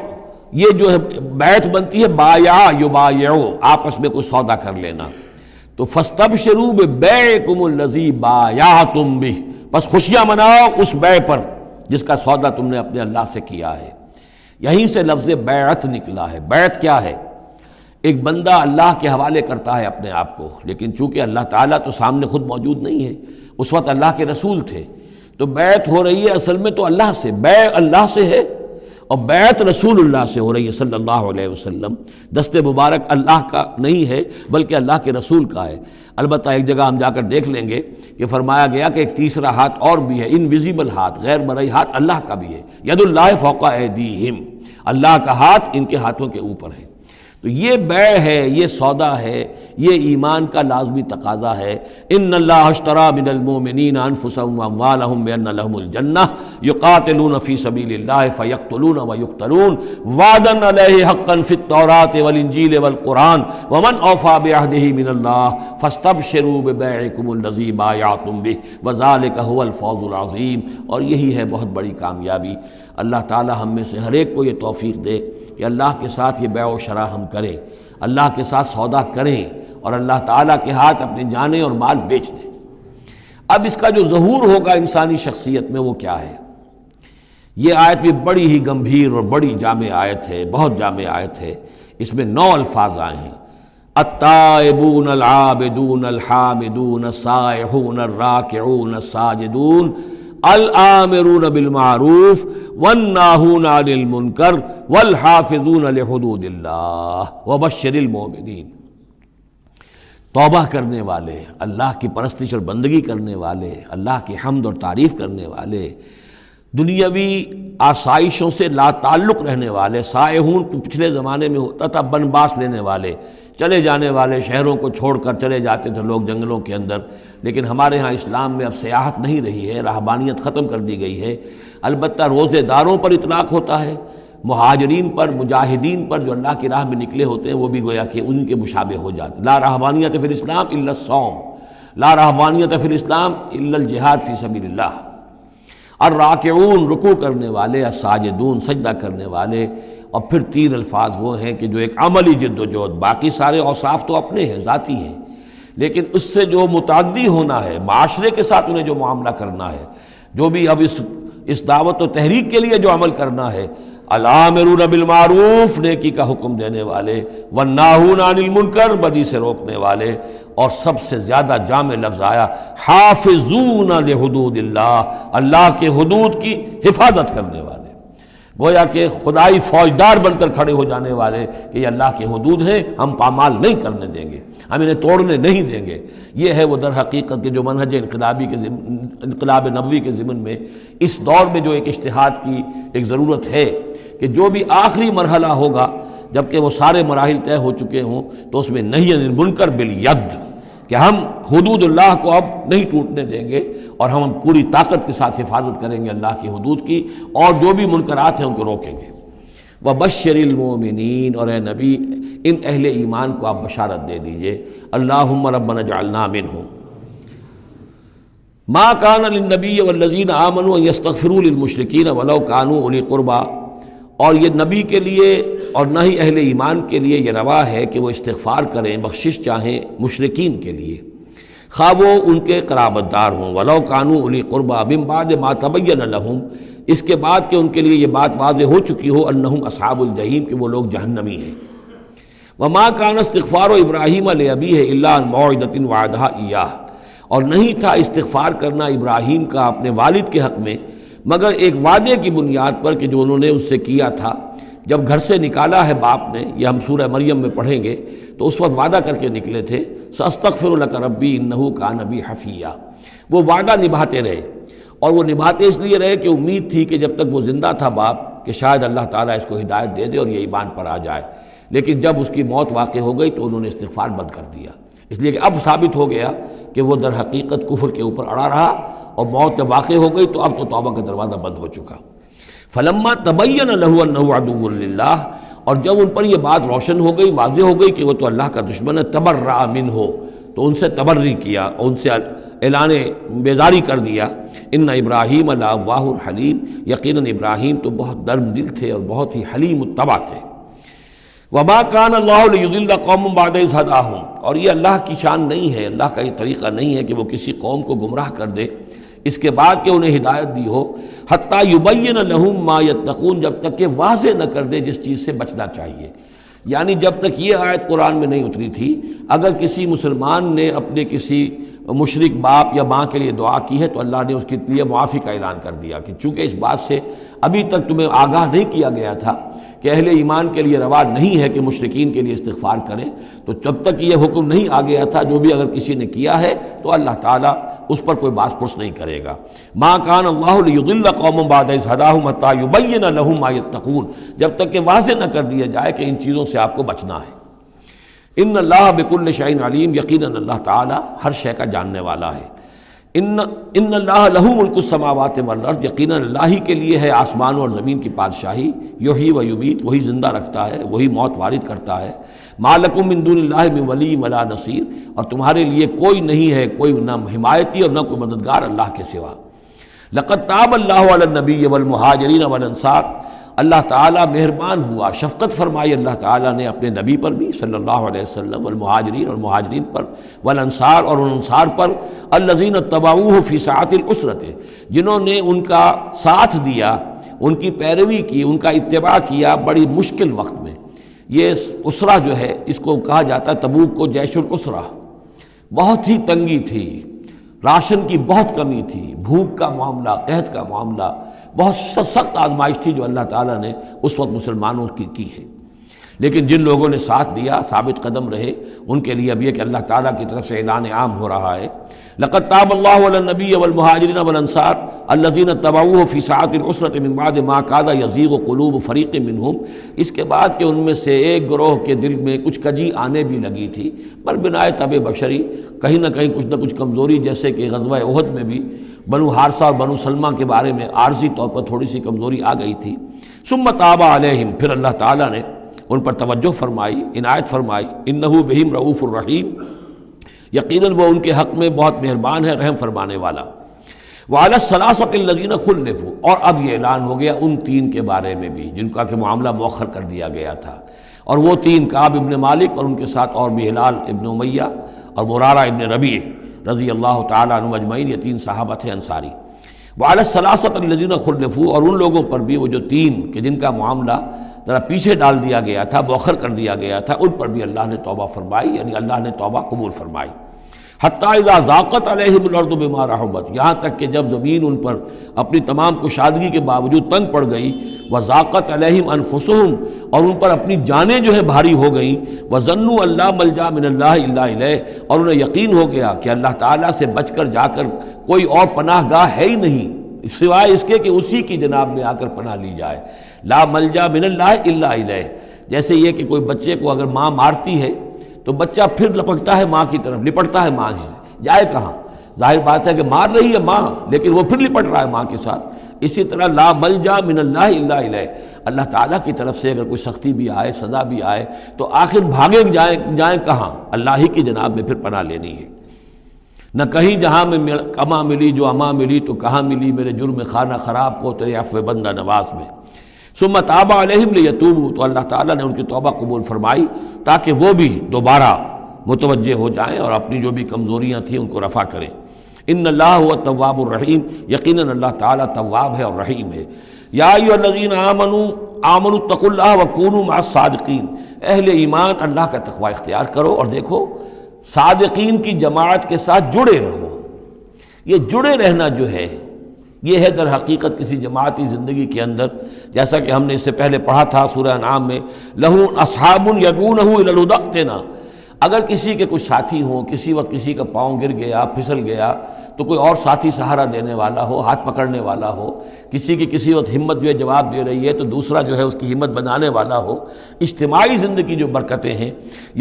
یہ جو ہے بیعت بنتی ہے بایع یبایع، آپس میں کوئی سودا کر لینا۔ تو فاستبشروا ببیعکم الذی بایعتم بہ، بس خوشیاں مناؤ اس بیع پر جس کا سودا تم نے اپنے اللہ سے کیا ہے۔ یہیں سے لفظ بیعت نکلا ہے۔ بیعت کیا ہے؟ ایک بندہ اللہ کے حوالے کرتا ہے اپنے آپ کو، لیکن چونکہ اللہ تعالیٰ تو سامنے خود موجود نہیں ہے، اس وقت اللہ کے رسول تھے، تو بیعت ہو رہی ہے اصل میں تو اللہ سے، بیع اللہ سے ہے اور بیعت رسول اللہ سے ہو رہی ہے صلی اللہ علیہ وسلم۔ دست مبارک اللہ کا نہیں ہے بلکہ اللہ کے رسول کا ہے۔ البتہ ایک جگہ ہم جا کر دیکھ لیں گے کہ فرمایا گیا کہ ایک تیسرا ہاتھ اور بھی ہے، انویزیبل ہاتھ، غیر مرئی ہاتھ اللہ کا بھی ہے، ید اللہ فوق ایدیہم، اللہ کا ہاتھ ان کے ہاتھوں کے اوپر ہے۔ تو یہ بیع ہے، یہ سودا ہے، یہ ایمان کا لازمی تقاضا ہے۔ ان اللہ اشتری من المؤمنین انفسهم واموالهم بان لهم الجنہ یقاتلون فی سبیل اللہ فیقتلون ویقتلون وعدا علیہ حقا فی التوراۃ والانجیل والقرآن ومن اوفی بعہدہ من اللہ فاستبشروا ببیعکم الذی بایعتم بہ وذلک هو الفوز العظیم، اور یہی ہے بہت بڑی کامیابی۔ اللہ تعالی ہم میں سے ہر ایک کو یہ توفیق دے کہ اللہ کے ساتھ یہ بیع و شراء ہم کریں، اللہ کے ساتھ سودا کریں اور اللہ تعالیٰ کے ہاتھ اپنی جانیں اور مال بیچ دیں۔ اب اس کا جو ظہور ہوگا انسانی شخصیت میں وہ کیا ہے؟ یہ آیت بھی بڑی ہی گمبھیر اور بڑی جامع آیت ہے، بہت جامع آیت ہے۔ اس میں 9 الفاظ آئے ہیں، التائبون العابدون الحامدون السائحون الراکعون الساجدون الآمرون بالمعروف والناہون عن المنکر والحافظون لحدود اللہ وبشر المؤمنین۔ توبہ کرنے والے، اللہ کی پرستش اور بندگی کرنے والے، اللہ کی حمد اور تعریف کرنے والے، دنیاوی آسائشوں سے لا تعلق رہنے والے، سائحون پچھلے زمانے میں ہوتا تھا بنباس لینے والے، چلے جانے والے، شہروں کو چھوڑ کر چلے جاتے تھے لوگ جنگلوں کے اندر، لیکن ہمارے ہاں اسلام میں اب سیاحت نہیں رہی ہے، رہبانیت ختم کر دی گئی ہے۔ البتہ روزے داروں پر اطلاق ہوتا ہے، مہاجرین پر، مجاہدین پر جو اللہ کی راہ میں نکلے ہوتے ہیں وہ بھی گویا کہ ان کے مشابہ ہو جاتے۔ لا رہبانیت فی الاسلام الا الصوم، لا رہبانیت فی الاسلام الا الجہاد فی سبیل اللہ۔ الراکعون رکوع کرنے والے، الساجدون سجدہ کرنے والے، اور پھر 3 الفاظ وہ ہیں کہ جو ایک عملی جد و جہد، باقی سارے اوصاف تو اپنے ہیں، ذاتی ہیں، لیکن اس سے جو متعدی ہونا ہے، معاشرے کے ساتھ انہیں جو معاملہ کرنا ہے، جو بھی اب اس دعوت و تحریک کے لیے جو عمل کرنا ہے، الامرون بالمعروف نیکی کا حکم دینے والے، والناہون عن المنکر بدی سے روکنے والے، اور سب سے زیادہ جامع لفظ آیا حافظون لحدود اللہ، اللہ کے حدود کی حفاظت کرنے والے، گویا کہ خدائی فوجدار بن کر کھڑے ہو جانے والے کہ یہ اللہ کے حدود ہیں، ہم پامال نہیں کرنے دیں گے، ہم انہیں توڑنے نہیں دیں گے۔ یہ ہے وہ در حقیقت کے جو منہج انقلاب نبوی کے ضمن میں اس دور میں جو ایک اجتہاد کی ایک ضرورت ہے کہ جو بھی آخری مرحلہ ہوگا جبکہ وہ سارے مراحل طے ہو چکے ہوں تو اس میں نہی عن المنکر بالید، کہ ہم حدود اللہ کو اب نہیں ٹوٹنے دیں گے اور ہم پوری طاقت کے ساتھ حفاظت کریں گے اللہ کی حدود کی، اور جو بھی منکرات ہیں ان کو روکیں گے۔ وَبَشِّرِ الْمُؤْمِنِينَ، اور اے نبی ان اہل ایمان کو آپ بشارت دے دیجئے، اللہم ربنا اجعلنا منہم۔ ما كان للنبی والذین آمنوا ان یستغفروا للمشرکین ولو كانوا اولی قربی، اور یہ نبی کے لیے اور نہ ہی اہل ایمان کے لیے یہ روا ہے کہ وہ استغفار کریں، بخشش چاہیں مشرکین کے لیے، خواہ وہ ان کے قرابت دار ہوں، ولو كانوا اولی قربی من بعد ما تبین لہم، اس کے بعد کہ ان کے لیے یہ بات واضح ہو چکی ہو انہم اصحاب الجحیم، کہ وہ لوگ جہنمی ہیں۔ وما كان استغفار ابراہیم لابیہ الا عن موعدۃ وعدہا ایاہ، اور نہیں تھا استغفار کرنا ابراہیم کا اپنے والد کے حق میں مگر ایک وعدے کی بنیاد پر کہ جو انہوں نے اس سے کیا تھا جب گھر سے نکالا ہے باپ نے، یہ ہم سورہ مریم میں پڑھیں گے، تو اس وقت وعدہ کر کے نکلے تھے سأستغفر لک ربی انہ کان بی حفیہ، وہ وعدہ نبھاتے رہے، اور وہ نبھاتے اس لیے رہے کہ امید تھی کہ جب تک وہ زندہ تھا باپ کہ شاید اللہ تعالیٰ اس کو ہدایت دے دے اور یہ ایمان پر آ جائے، لیکن جب اس کی موت واقع ہو گئی تو انہوں نے استغفار بند کر دیا، اس لیے کہ اب ثابت ہو گیا کہ وہ در حقیقت کفر کے اوپر اڑا رہا، اور موت جب واقع ہو گئی تو اب تو توبہ کا دروازہ بند ہو چکا۔ فلما تبین لہ انہ عدو للہ، اور جب ان پر یہ بات روشن ہو گئی، واضح ہو گئی کہ وہ تو اللہ کا دشمن ہے، تبرأ منہ، تو ان سے تبری کیا، ان سے اعلان بیزاری کر دیا۔ ان ابراہیم لأواہ حلیم، یقیناً ابراہیم تو بہت نرم دل تھے اور بہت ہی حلیم الطبع تھے۔ وما كان اللہ لیضل قوما بعد اذ ہداہم، اور یہ اللہ کی شان نہیں ہے، اللہ کا یہ طریقہ نہیں ہے کہ وہ کسی قوم کو گمراہ کر دے اس کے بعد کہ انہیں ہدایت دی ہو، حتیٰ یبین لہم ما یتقون، جب تک کہ واضح نہ کر دے جس چیز سے بچنا چاہیے۔ یعنی جب تک یہ آیت قرآن میں نہیں اتری تھی، اگر کسی مسلمان نے اپنے کسی مشرک باپ یا ماں کے لیے دعا کی ہے تو اللہ نے اس کے لیے معافی کا اعلان کر دیا کہ چونکہ اس بات سے ابھی تک تمہیں آگاہ نہیں کیا گیا تھا کہ اہل ایمان کے لیے روا نہیں ہے کہ مشرکین کے لیے استغفار کریں، تو جب تک یہ حکم نہیں آ گیا تھا جو بھی اگر کسی نے کیا ہے تو اللہ تعالیٰ اس پر کوئی باس پرس نہیں کرے گا۔ ما کان اللہ لیضل قوما بعد اذ ہداہم حتی یبین لہم ما یتقون، جب تک کہ واضح نہ کر دیا جائے کہ ان چیزوں سے آپ کو بچنا ہے۔ ان اللہ بکل شیء علیم، یقیناً اللہ تعالیٰ ہر شے کا جاننے والا ہے۔ ان اللہ لہ ملک السماوات والارض، یقیناً اللہ ہی کے لیے ہے آسمانوں اور زمین کی بادشاہی، یحیی و یمیت، وہی زندہ رکھتا ہے، وہی موت وارد کرتا ہے۔ ما لکم من دون اللہ من ولی ولا نصیر، اور تمہارے لیے کوئی نہیں ہے، کوئی نہ حمایتی اور نہ کوئی مددگار اللہ کے سوا۔ لقد تاب اللہ علی النبی والمہاجرین والانصار، اللہ تعالیٰ مہربان ہوا، شفقت فرمائی اللہ تعالیٰ نے اپنے نبی پر بھی صلی اللہ علیہ وسلم، والمہاجرین اور مہاجرین پر، والانصار اور ان انصار پر، الذین اتبعوہ فی ساعۃ العسرۃ، جنہوں نے ان کا ساتھ دیا، ان کی پیروی کی، ان کا اتباع کیا بڑی مشکل وقت میں۔ یہ اسرہ جو ہے اس کو کہا جاتا ہے تبوک کو جیش الاسرہ، بہت ہی تنگی تھی، راشن کی بہت کمی تھی، بھوک کا معاملہ، قحط کا معاملہ، بہت سخت آزمائش تھی جو اللہ تعالیٰ نے اس وقت مسلمانوں کی ہے، لیکن جن لوگوں نے ساتھ دیا، ثابت قدم رہے، ان کے لیے اب یہ کہ اللہ تعالیٰ کی طرف سے اعلان عام ہو رہا ہے۔ لقد تاب اللہ علی النبی والمہاجرین والانصار الذین اتبعوہ فی ساعۃ العسرۃ من بعد ما کاد یزیغ قلوب فریق منہم، اس کے بعد کہ ان میں سے ایک گروہ کے دل میں کچھ کجی آنے بھی لگی تھی، پر بنائے طبع بشری کہیں نہ کہیں کچھ نہ کچھ کمزوری، جیسے کہ غزوہ احد میں بھی بنو حارثہ اور بنو سلمہ کے بارے میں عارضی طور پر تھوڑی سی کمزوری آ گئی تھی۔ ثم تاب علیہم، پھر اللہ تعالیٰ نے ان پر توجہ فرمائی، عنایت فرمائی، انہ بہم رؤوف الرحیم، یقیناً وہ ان کے حق میں بہت مہربان ہے، رحم فرمانے والا۔ وعلی الثلاثۃ الذین خلفوا، اور اب یہ اعلان ہو گیا ان تین کے بارے میں بھی جن کا کہ معاملہ مؤخر کر دیا گیا تھا، اور وہ تین کعب ابن مالک اور ان کے ساتھ اور بھی ہلال ابن امیہ اور مرارہ ابن ربیع رضی اللہ تعالیٰ عنہم اجمعین، یہ تین صحابہ تھے انصاری۔ وعلی الثلاثۃ الذین خلفوا، اور ان لوگوں پر بھی وہ جو تین کہ جن کا معاملہ ذرا پیچھے ڈال دیا گیا تھا، مؤخر کر دیا گیا تھا، ان پر بھی اللہ نے توبہ فرمائی، یعنی اللہ نے توبہ قبول فرمائی۔ حتیٰ اذا ضاقت علیہم الارض بما رحبت، یہاں تک کہ جب زمین ان پر اپنی تمام کشادگی کے باوجود تنگ پڑ گئی، وضاقت علیہم انفسہم، اور ان پر اپنی جانیں جو ہے بھاری ہو گئیں، وظنوا ان لا ملجا من اللہ الا الیہ، اور انہیں یقین ہو گیا کہ اللہ تعالیٰ سے بچ کر جا کر کوئی اور پناہ گاہ ہے ہی نہیں سوائے اس کے کہ اسی کی جناب میں آ کر پناہ لی جائے۔ لا ملجا من اللہ الا الیہ، جیسے یہ کہ کوئی بچے کو اگر ماں مارتی ہے تو بچہ پھر لپکتا ہے ماں کی طرف، لپٹتا ہے ماں سے، جائے کہاں؟ ظاہر بات ہے کہ مار رہی ہے ماں لیکن وہ پھر لپٹ رہا ہے ماں کے ساتھ۔ اسی طرح لا ملجا من اللہ الا الیہ، اللہ تعالیٰ کی طرف سے اگر کوئی سختی بھی آئے، سزا بھی آئے، تو آخر بھاگے جائیں کہاں؟ اللہ ہی کی جناب میں پھر پناہ لینی ہے۔ نہ کہیں جہاں میں کما ملی جو اما ملی، تو کہاں ملی میرے جرم خانہ خراب کو تیرے عفو بندہ نواز میں۔ ثم تاب علیہم لیتوبوا، تو اللہ تعالیٰ نے ان کی توبہ قبول فرمائی تاکہ وہ بھی دوبارہ متوجہ ہو جائیں اور اپنی جو بھی کمزوریاں تھیں ان کو رفع کریں۔ ان اللہ هو التواب الرحیم، یقیناً اللہ تعالیٰ تواب ہے اور رحیم ہے۔ یا ایھا الذین آمنوا اتقوا اللہ وکونوا مع الصادقین، اہل ایمان اللہ کا تقوی اختیار کرو اور دیکھو صادقین کی جماعت کے ساتھ جڑے رہو۔ یہ جڑے رہنا جو ہے یہ ہے در حقیقت کسی جماعتی زندگی کے اندر، جیسا کہ ہم نے اس سے پہلے پڑھا تھا سورہ انعام میں، لَهُ أَصْحَابٌ يَدْعُونَهُ إِلَى الْهُدَى ائْتِنَا، اگر کسی کے کچھ ساتھی ہوں، کسی وقت کسی کا پاؤں گر گیا، پھسل گیا، تو کوئی اور ساتھی سہارا دینے والا ہو، ہاتھ پکڑنے والا ہو، کسی کی کسی وقت ہمت جو ہے جواب دے رہی ہے تو دوسرا جو ہے اس کی ہمت بنانے والا ہو، اجتماعی زندگی جو برکتیں ہیں۔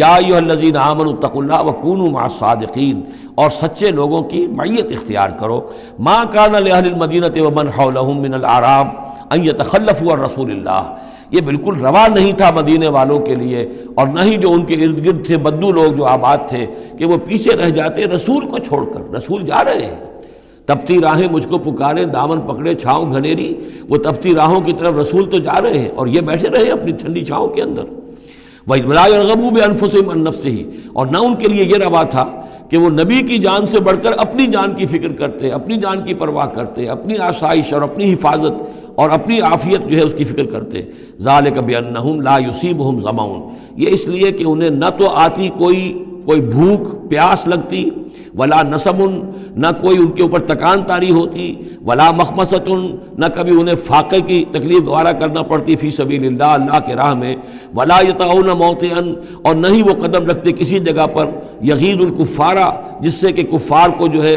یا ایھا الذین آمنوا اتقوا اللہ وکونوا مع الصادقین، اور سچے لوگوں کی معیت اختیار کرو۔ ما کان لأہل المدینۃ ومن حولہم من الاعراب ان یتخلفوا عن رسول اللہ، یہ بالکل روا نہیں تھا مدینے والوں کے لیے اور نہ ہی جو ان کے ارد گرد تھے بدو لوگ جو آباد تھے کہ وہ پیچھے رہ جاتے رسول کو چھوڑ کر۔ رسول جا رہے ہیں، تپتی راہیں مجھ کو پکارے، دامن پکڑے چھاؤں گھنیری، وہ تپتی راہوں کی طرف رسول تو جا رہے ہیں اور یہ بیٹھے رہے اپنی ٹھنڈی چھاؤں کے اندر۔ وَلَا يَرْغَبُوا بِأَنفُسِهِمْ عَن نَفْسِهِ، اور نہ ان کے لیے یہ روا تھا کہ وہ نبی کی جان سے بڑھ کر اپنی جان کی فکر کرتے، اپنی جان کی پرواہ کرتے، اپنی آسائش اور اپنی حفاظت اور اپنی عافیت جو ہے اس کی فکر کرتے۔ ذَلِكَ بِأَنَّهُمْ لَا يُصِيبُهُمْ ظَمَأٌ، یہ اس لیے کہ انہیں نہ تو آتی کوئی بھوک پیاس لگتی، ولا نصب، نہ کوئی ان کے اوپر تکان طاری ہوتی، ولا مخمصۃ، نہ کبھی انہیں فاقے کی تکلیف گوارا کرنا پڑتی فی سبیل اللہ، اللہ کے راہ میں، ولا یطعون موطئا، اور نہ ہی وہ قدم رکھتے کسی جگہ پر یغیظ الکفار، جس سے کہ کفار کو جو ہے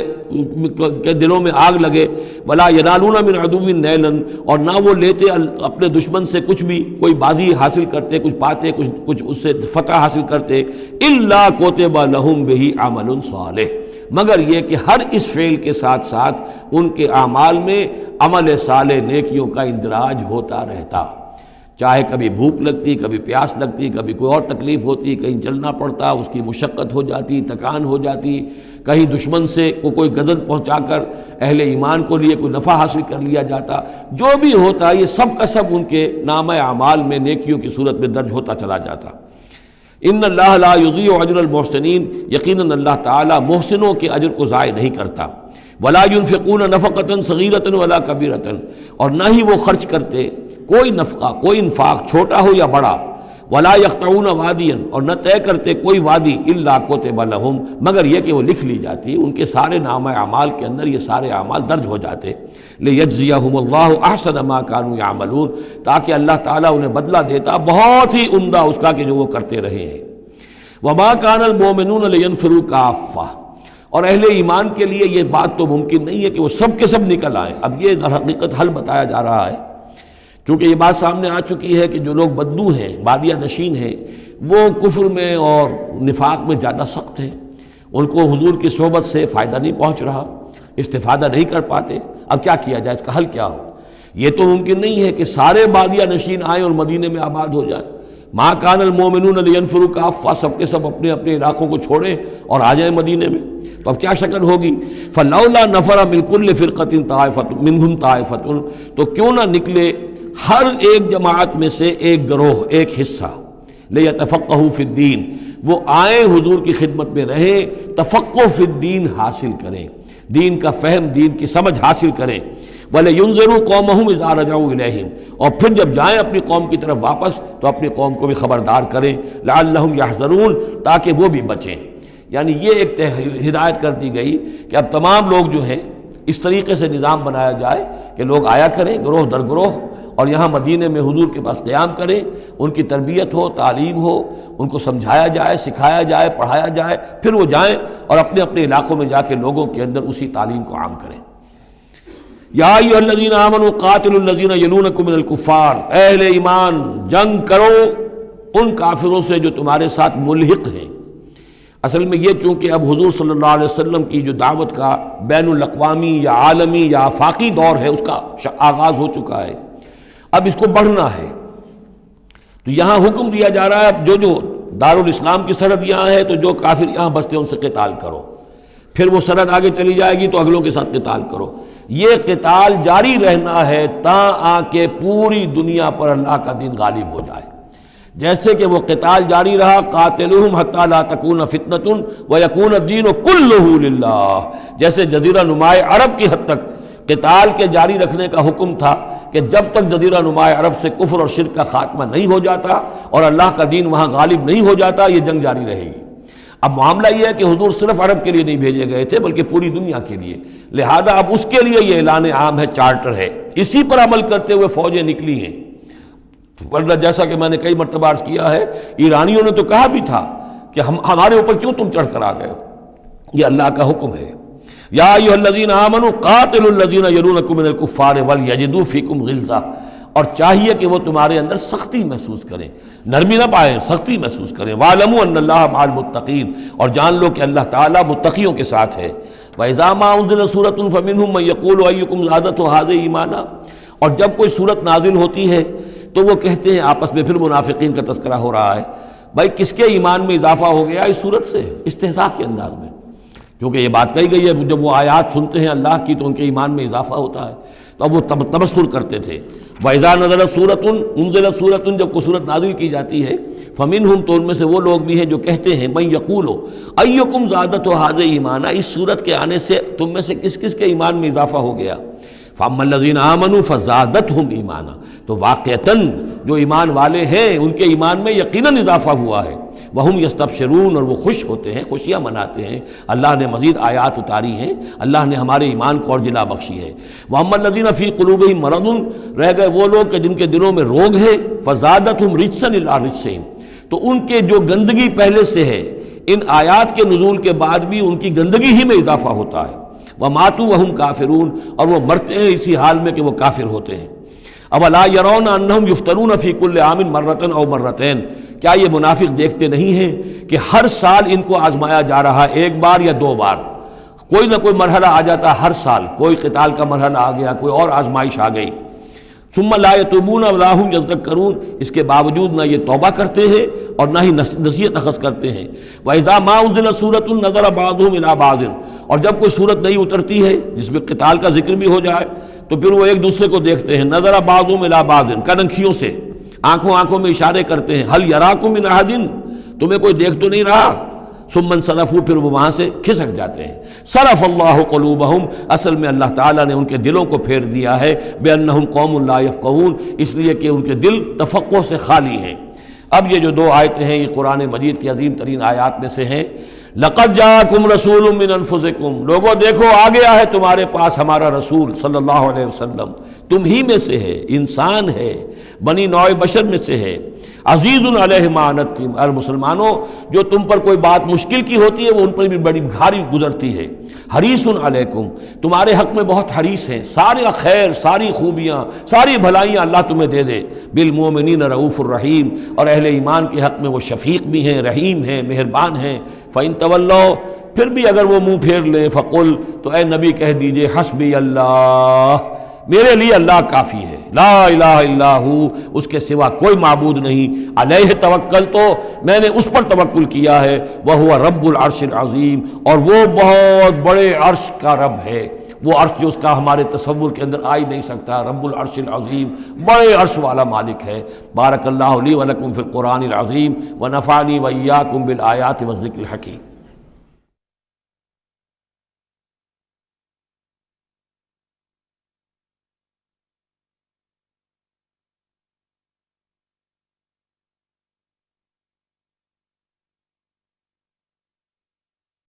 کے دلوں میں آگ لگے، ولا ینالون من عدو نیلا، اور نہ وہ لیتے اپنے دشمن سے کچھ بھی، کوئی بازی حاصل کرتے، کچھ پاتے، کچھ اس سے فتح حاصل کرتے، الا کتب لہم بہ عمل صالح، مگر یہ کہ ہر اس فعل کے ساتھ ساتھ ان کے اعمال میں عمل صالح نیکیوں کا اندراج ہوتا رہتا، چاہے کبھی بھوک لگتی، کبھی پیاس لگتی، کبھی کوئی اور تکلیف ہوتی، کہیں چلنا پڑتا، اس کی مشقت ہو جاتی، تکان ہو جاتی، کہیں دشمن سے کوئی غزل پہنچا کر اہل ایمان کو لیے کوئی نفع حاصل کر لیا جاتا، جو بھی ہوتا یہ سب کا سب ان کے نامہ اعمال میں نیکیوں کی صورت میں درج ہوتا چلا جاتا۔ ان اللہ لا یضیع اجر المحسنین، یقیناً اللہ تعالیٰ محسنوں کے اجر کو ضائع نہیں کرتا۔ ولا ينفقون نفقة صغیرة ولا کبیرة، اور نہ ہی وہ خرچ کرتے کوئی نفقہ، کوئی انفاق چھوٹا ہو یا بڑا، ولا يقطعون وادیا، اور نہ طے کرتے کوئی وادی، الا کتب لہم، مگر یہ کہ وہ لکھ لی جاتی، ان کے سارے نامہ اعمال کے اندر یہ سارے اعمال درج ہو جاتے، لیجزیہم اللہ احسن ما کانوا یعملون، تاکہ اللہ تعالیٰ انہیں بدلہ دیتا بہت ہی عمدہ اس کا کہ جو وہ کرتے رہے ہیں۔ وما کان المؤمنون لینفروا کافہ، اور اہل ایمان کے لیے یہ بات تو ممکن نہیں ہے کہ وہ سب کے سب نکل آئیں۔ اب یہ در حقیقت حل بتایا جا رہا ہے، کیونکہ یہ بات سامنے آ چکی ہے کہ جو لوگ بدو ہیں، بادیہ نشین ہیں، وہ کفر میں اور نفاق میں زیادہ سخت ہیں، ان کو حضور کی صحبت سے فائدہ نہیں پہنچ رہا، استفادہ نہیں کر پاتے۔ اب کیا کیا جائے، اس کا حل کیا ہو؟ یہ تو ممکن نہیں ہے کہ سارے بادیہ نشین آئیں اور مدینے میں آباد ہو جائیں، ما کان المؤمنون لینفروا کافہ، سب کے سب اپنے اپنے علاقوں کو چھوڑیں اور آ جائیں مدینے میں، تو اب کیا شکل ہوگی؟ فلولا نفر من کل فرقۃ طائفۃ منہم طائفۃ، تو کیوں نہ نکلے ہر ایک جماعت میں سے ایک گروہ، ایک حصہ، لیتفقہوا فی الدین، وہ آئیں حضور کی خدمت میں رہیں، تفقہ فی الدین حاصل کریں، دین کا فہم، دین کی سمجھ حاصل کریں، وَلَيُنذِرُوا قَوْمَهُمْ إِذَا رَجَعُوا إِلَيْهِمْ، اور پھر جب جائیں اپنی قوم کی طرف واپس تو اپنی قوم کو بھی خبردار کریں، لَعَلَّهُمْ يَحْذَرُونَ، تاکہ وہ بھی بچیں۔ یعنی یہ ایک ہدایت کر دی گئی کہ اب تمام لوگ جو ہیں اس طریقے سے نظام بنایا جائے کہ لوگ آیا کریں گروہ در گروہ، اور یہاں مدینے میں حضور کے پاس قیام کریں، ان کی تربیت ہو، تعلیم ہو، ان کو سمجھایا جائے، سکھایا جائے، پڑھایا جائے، پھر وہ جائیں اور اپنے اپنے علاقوں میں جا کے لوگوں کے اندر اسی تعلیم کو عام کریں۔ یا ایھا الذین آمنوا قاتلوا الذین یلونکم من الکفار، اے اہل ایمان جنگ کرو ان کافروں سے جو تمہارے ساتھ ملحق ہیں۔ اصل میں یہ چونکہ اب حضور صلی اللہ علیہ وسلم کی جو دعوت کا بین الاقوامی یا عالمی یا آفاقی دور ہے اس کا آغاز ہو چکا ہے، اب اس کو بڑھنا ہے، تو یہاں حکم دیا جا رہا ہے اب جو دارالاسلام کی سرحد یہاں ہے تو جو کافر یہاں بستے ہیں ان سے قتال کرو، پھر وہ سرحد آگے چلی جائے گی تو اگلوں کے ساتھ قتال کرو۔ یہ قتال جاری رہنا ہے تاں آ کے پوری دنیا پر اللہ کا دین غالب ہو جائے۔ جیسے کہ وہ قتال جاری رہا، قاتلوہم حتی لا تکون فتنۃ ویکون الدین کلہ للہ، جیسے جزیرہ نما عرب کی حد تک قتال کے جاری رکھنے کا حکم تھا کہ جب تک جزیرہ نما عرب سے کفر اور شرک کا خاتمہ نہیں ہو جاتا اور اللہ کا دین وہاں غالب نہیں ہو جاتا یہ جنگ جاری رہے گی۔ اب معاملہ یہ ہے کہ حضور صرف عرب کے لیے نہیں بھیجے گئے تھے بلکہ پوری دنیا کے لیے، لہذا اب اس کے لیے یہ اعلان عام ہے، چارٹر ہے، اسی پر عمل کرتے ہوئے فوجیں نکلی ہیں۔ ورنہ جیسا کہ میں نے کئی مرتبہ عرض کیا ہے، ایرانیوں نے تو کہا بھی تھا کہ ہمارے اوپر کیوں تم چڑھ کر آ گئے ہو، یہ اللہ کا حکم ہے۔ یا ایھا الذین آمنوا قاتلوا الذین یلونکم من الکفار ولیجدوا فیکم غلظہ، اور چاہیے کہ وہ تمہارے اندر سختی محسوس کریں، نرمی نہ پائیں، سختی محسوس کریں۔ وَاعْلَمُوا أَنَّ اللَّهَ مَعَ الْمُتَّقِينَ، اور جان لو کہ اللہ تعالیٰ متقیوں کے ساتھ ہے۔ وَإِذَا مَا أُنزِلَتْ سُورَةٌ فَمِنْهُم مَّن يَقُولُ أَيُّكُمْ زَادَتْهُ هَٰذِهِ إِيمَانًا، اور جب کوئی صورت نازل ہوتی ہے تو وہ کہتے ہیں آپس میں، پھر منافقین کا تذکرہ ہو رہا ہے، بھائی کس کے ایمان میں اضافہ ہو گیا اس صورت سے، استہزاء کے انداز میں، کیونکہ یہ بات کہی گئی ہے جب وہ آیات سنتے ہیں اللہ کی تو ان کے ایمان میں اضافہ ہوتا ہے، تو اب وہ تبصر کرتے تھے۔ وَإِذَا نَزَلَتْ سُورَةٌ أُنزِلَتْ سُورَةٌ، جب کوئی صورت نازل کی جاتی ہے، فَمِنْهُمْ، تو ان میں سے وہ لوگ بھی ہیں جو کہتے ہیں، مَن يَقُولُ أَيُّكُمْ زَادَتْهُ هَٰذِهِ إِيمَانًا، اس صورت کے آنے سے تم میں سے کس کس کے ایمان میں اضافہ ہو گیا۔ فَأَمَّا الَّذِينَ آمَنُوا فَزَادَتْهُمْ إِيمَانًا، تو واقعتاً جو ایمان والے ہیں ان کے ایمان میں یقیناً اضافہ ہوا ہے۔ وَهُمْ يَسْتَبْشِرُونَ، اور وہ خوش ہوتے ہیں، خوشیاں مناتے ہیں، اللہ نے مزید آیات اتاری ہیں، اللہ نے ہمارے ایمان کو اور جلا بخشی ہے۔ وَأَمَّا الَّذِينَ فِي قُلُوبِهِمْ مَرَضٌ، رہ گئے وہ لوگ کہ جن کے دلوں میں روگ ہے، فَزَادَتْهُمْ رِجْسًا إِلَىٰ رِجْسِهِمْ، تو ان کے جو گندگی پہلے سے ہے ان آیات کے نزول کے بعد بھی ان کی گندگی ہی میں اضافہ ہوتا ہے۔ وَمَاتُوا وَهُمْ كَافِرُونَ، اور وہ مرتے ہیں اسی حال میں کہ وہ کافر ہوتے ہیں۔ اولا يرون انہم یفتنون فی کل عام مرۃ او مرتین، کیا یہ منافق دیکھتے نہیں ہیں کہ ہر سال ان کو آزمایا جا رہا ہے، ایک بار یا دو بار، کوئی نہ کوئی مرحلہ آ جاتا ہے ہر سال، کوئی قتال کا مرحلہ آ گیا، کوئی اور آزمائش آ گئی۔ ثم لا يتوبون ولا هم يذكرون، اس کے باوجود نہ یہ توبہ کرتے ہیں اور نہ ہی نصیحت اخذ کرتے ہیں۔ وَإِذَا مَا أُنزِلَتْ سُورَةٌ نَظَرَ بَعْضُهُمْ إِلَىٰ بَعْضٍ، اور جب کوئی صورت نئی اترتی ہے جس میں قتال کا ذکر بھی ہو جائے تو پھر وہ ایک دوسرے کو دیکھتے ہیں، نظر بعضهم الى بعض، کنکھیوں سے، آنکھوں میں اشارے کرتے ہیں، هل يراكم من احد، تمہیں کوئی دیکھ تو نہیں رہا، ثم انصرفوا، پھر وہ وہاں سے کھسک جاتے ہیں۔ صرف اللہ قلوبہم، اصل میں اللہ تعالیٰ نے ان کے دلوں کو پھیر دیا ہے، بأنہم قوم لا یفقہون، اس لیے کہ ان کے دل تفقہ سے خالی ہیں۔ اب یہ جو دو آیتیں ہیں یہ قرآن مجید کی عظیم ترین آیات میں سے ہیں۔ لقد جاءکم رسول من انفسکم، لوگوں دیکھو آ گیا ہے تمہارے پاس ہمارا رسول صلی اللہ علیہ وسلم، تم ہی میں سے ہے، انسان ہے، بنی نوع بشر میں سے ہے۔ عزیز علیہ ما عنتم، اور مسلمانوں جو تم پر کوئی بات مشکل کی ہوتی ہے وہ ان پر بھی بڑی بھاری گزرتی ہے۔ حریص علیکم، تمہارے حق میں بہت حریص ہیں، سارے خیر، ساری خوبیاں، ساری بھلائیاں اللہ تمہیں دے دے۔ بالمؤمنین رؤوف الرحیم، اور اہل ایمان کے حق میں وہ شفیق بھی ہیں، رحیم ہیں، مہربان ہیں۔ فَإِن تَوَلَّوْا، پھر بھی اگر وہ منہ پھیر لیں، فَقُلْ، تو اے نبی کہہ دیجئے، حسبی اللہ، میرے لیے اللہ کافی ہے، لا الہ الا ہو، اس کے سوا کوئی معبود نہیں، علیہ توکل، تو میں نے اس پر توکل کیا ہے، وہو رب العرش العظیم، اور وہ بہت بڑے عرش کا رب ہے، وہ عرش جو اس کا ہمارے تصور کے اندر آ ہی نہیں سکتا، رب العرش العظیم، بڑے عرش والا مالک ہے۔ بارک اللہ لی ولکم فی القرآن العظیم ونفعنی وإیاکم بالآیات والذکر الحکیم۔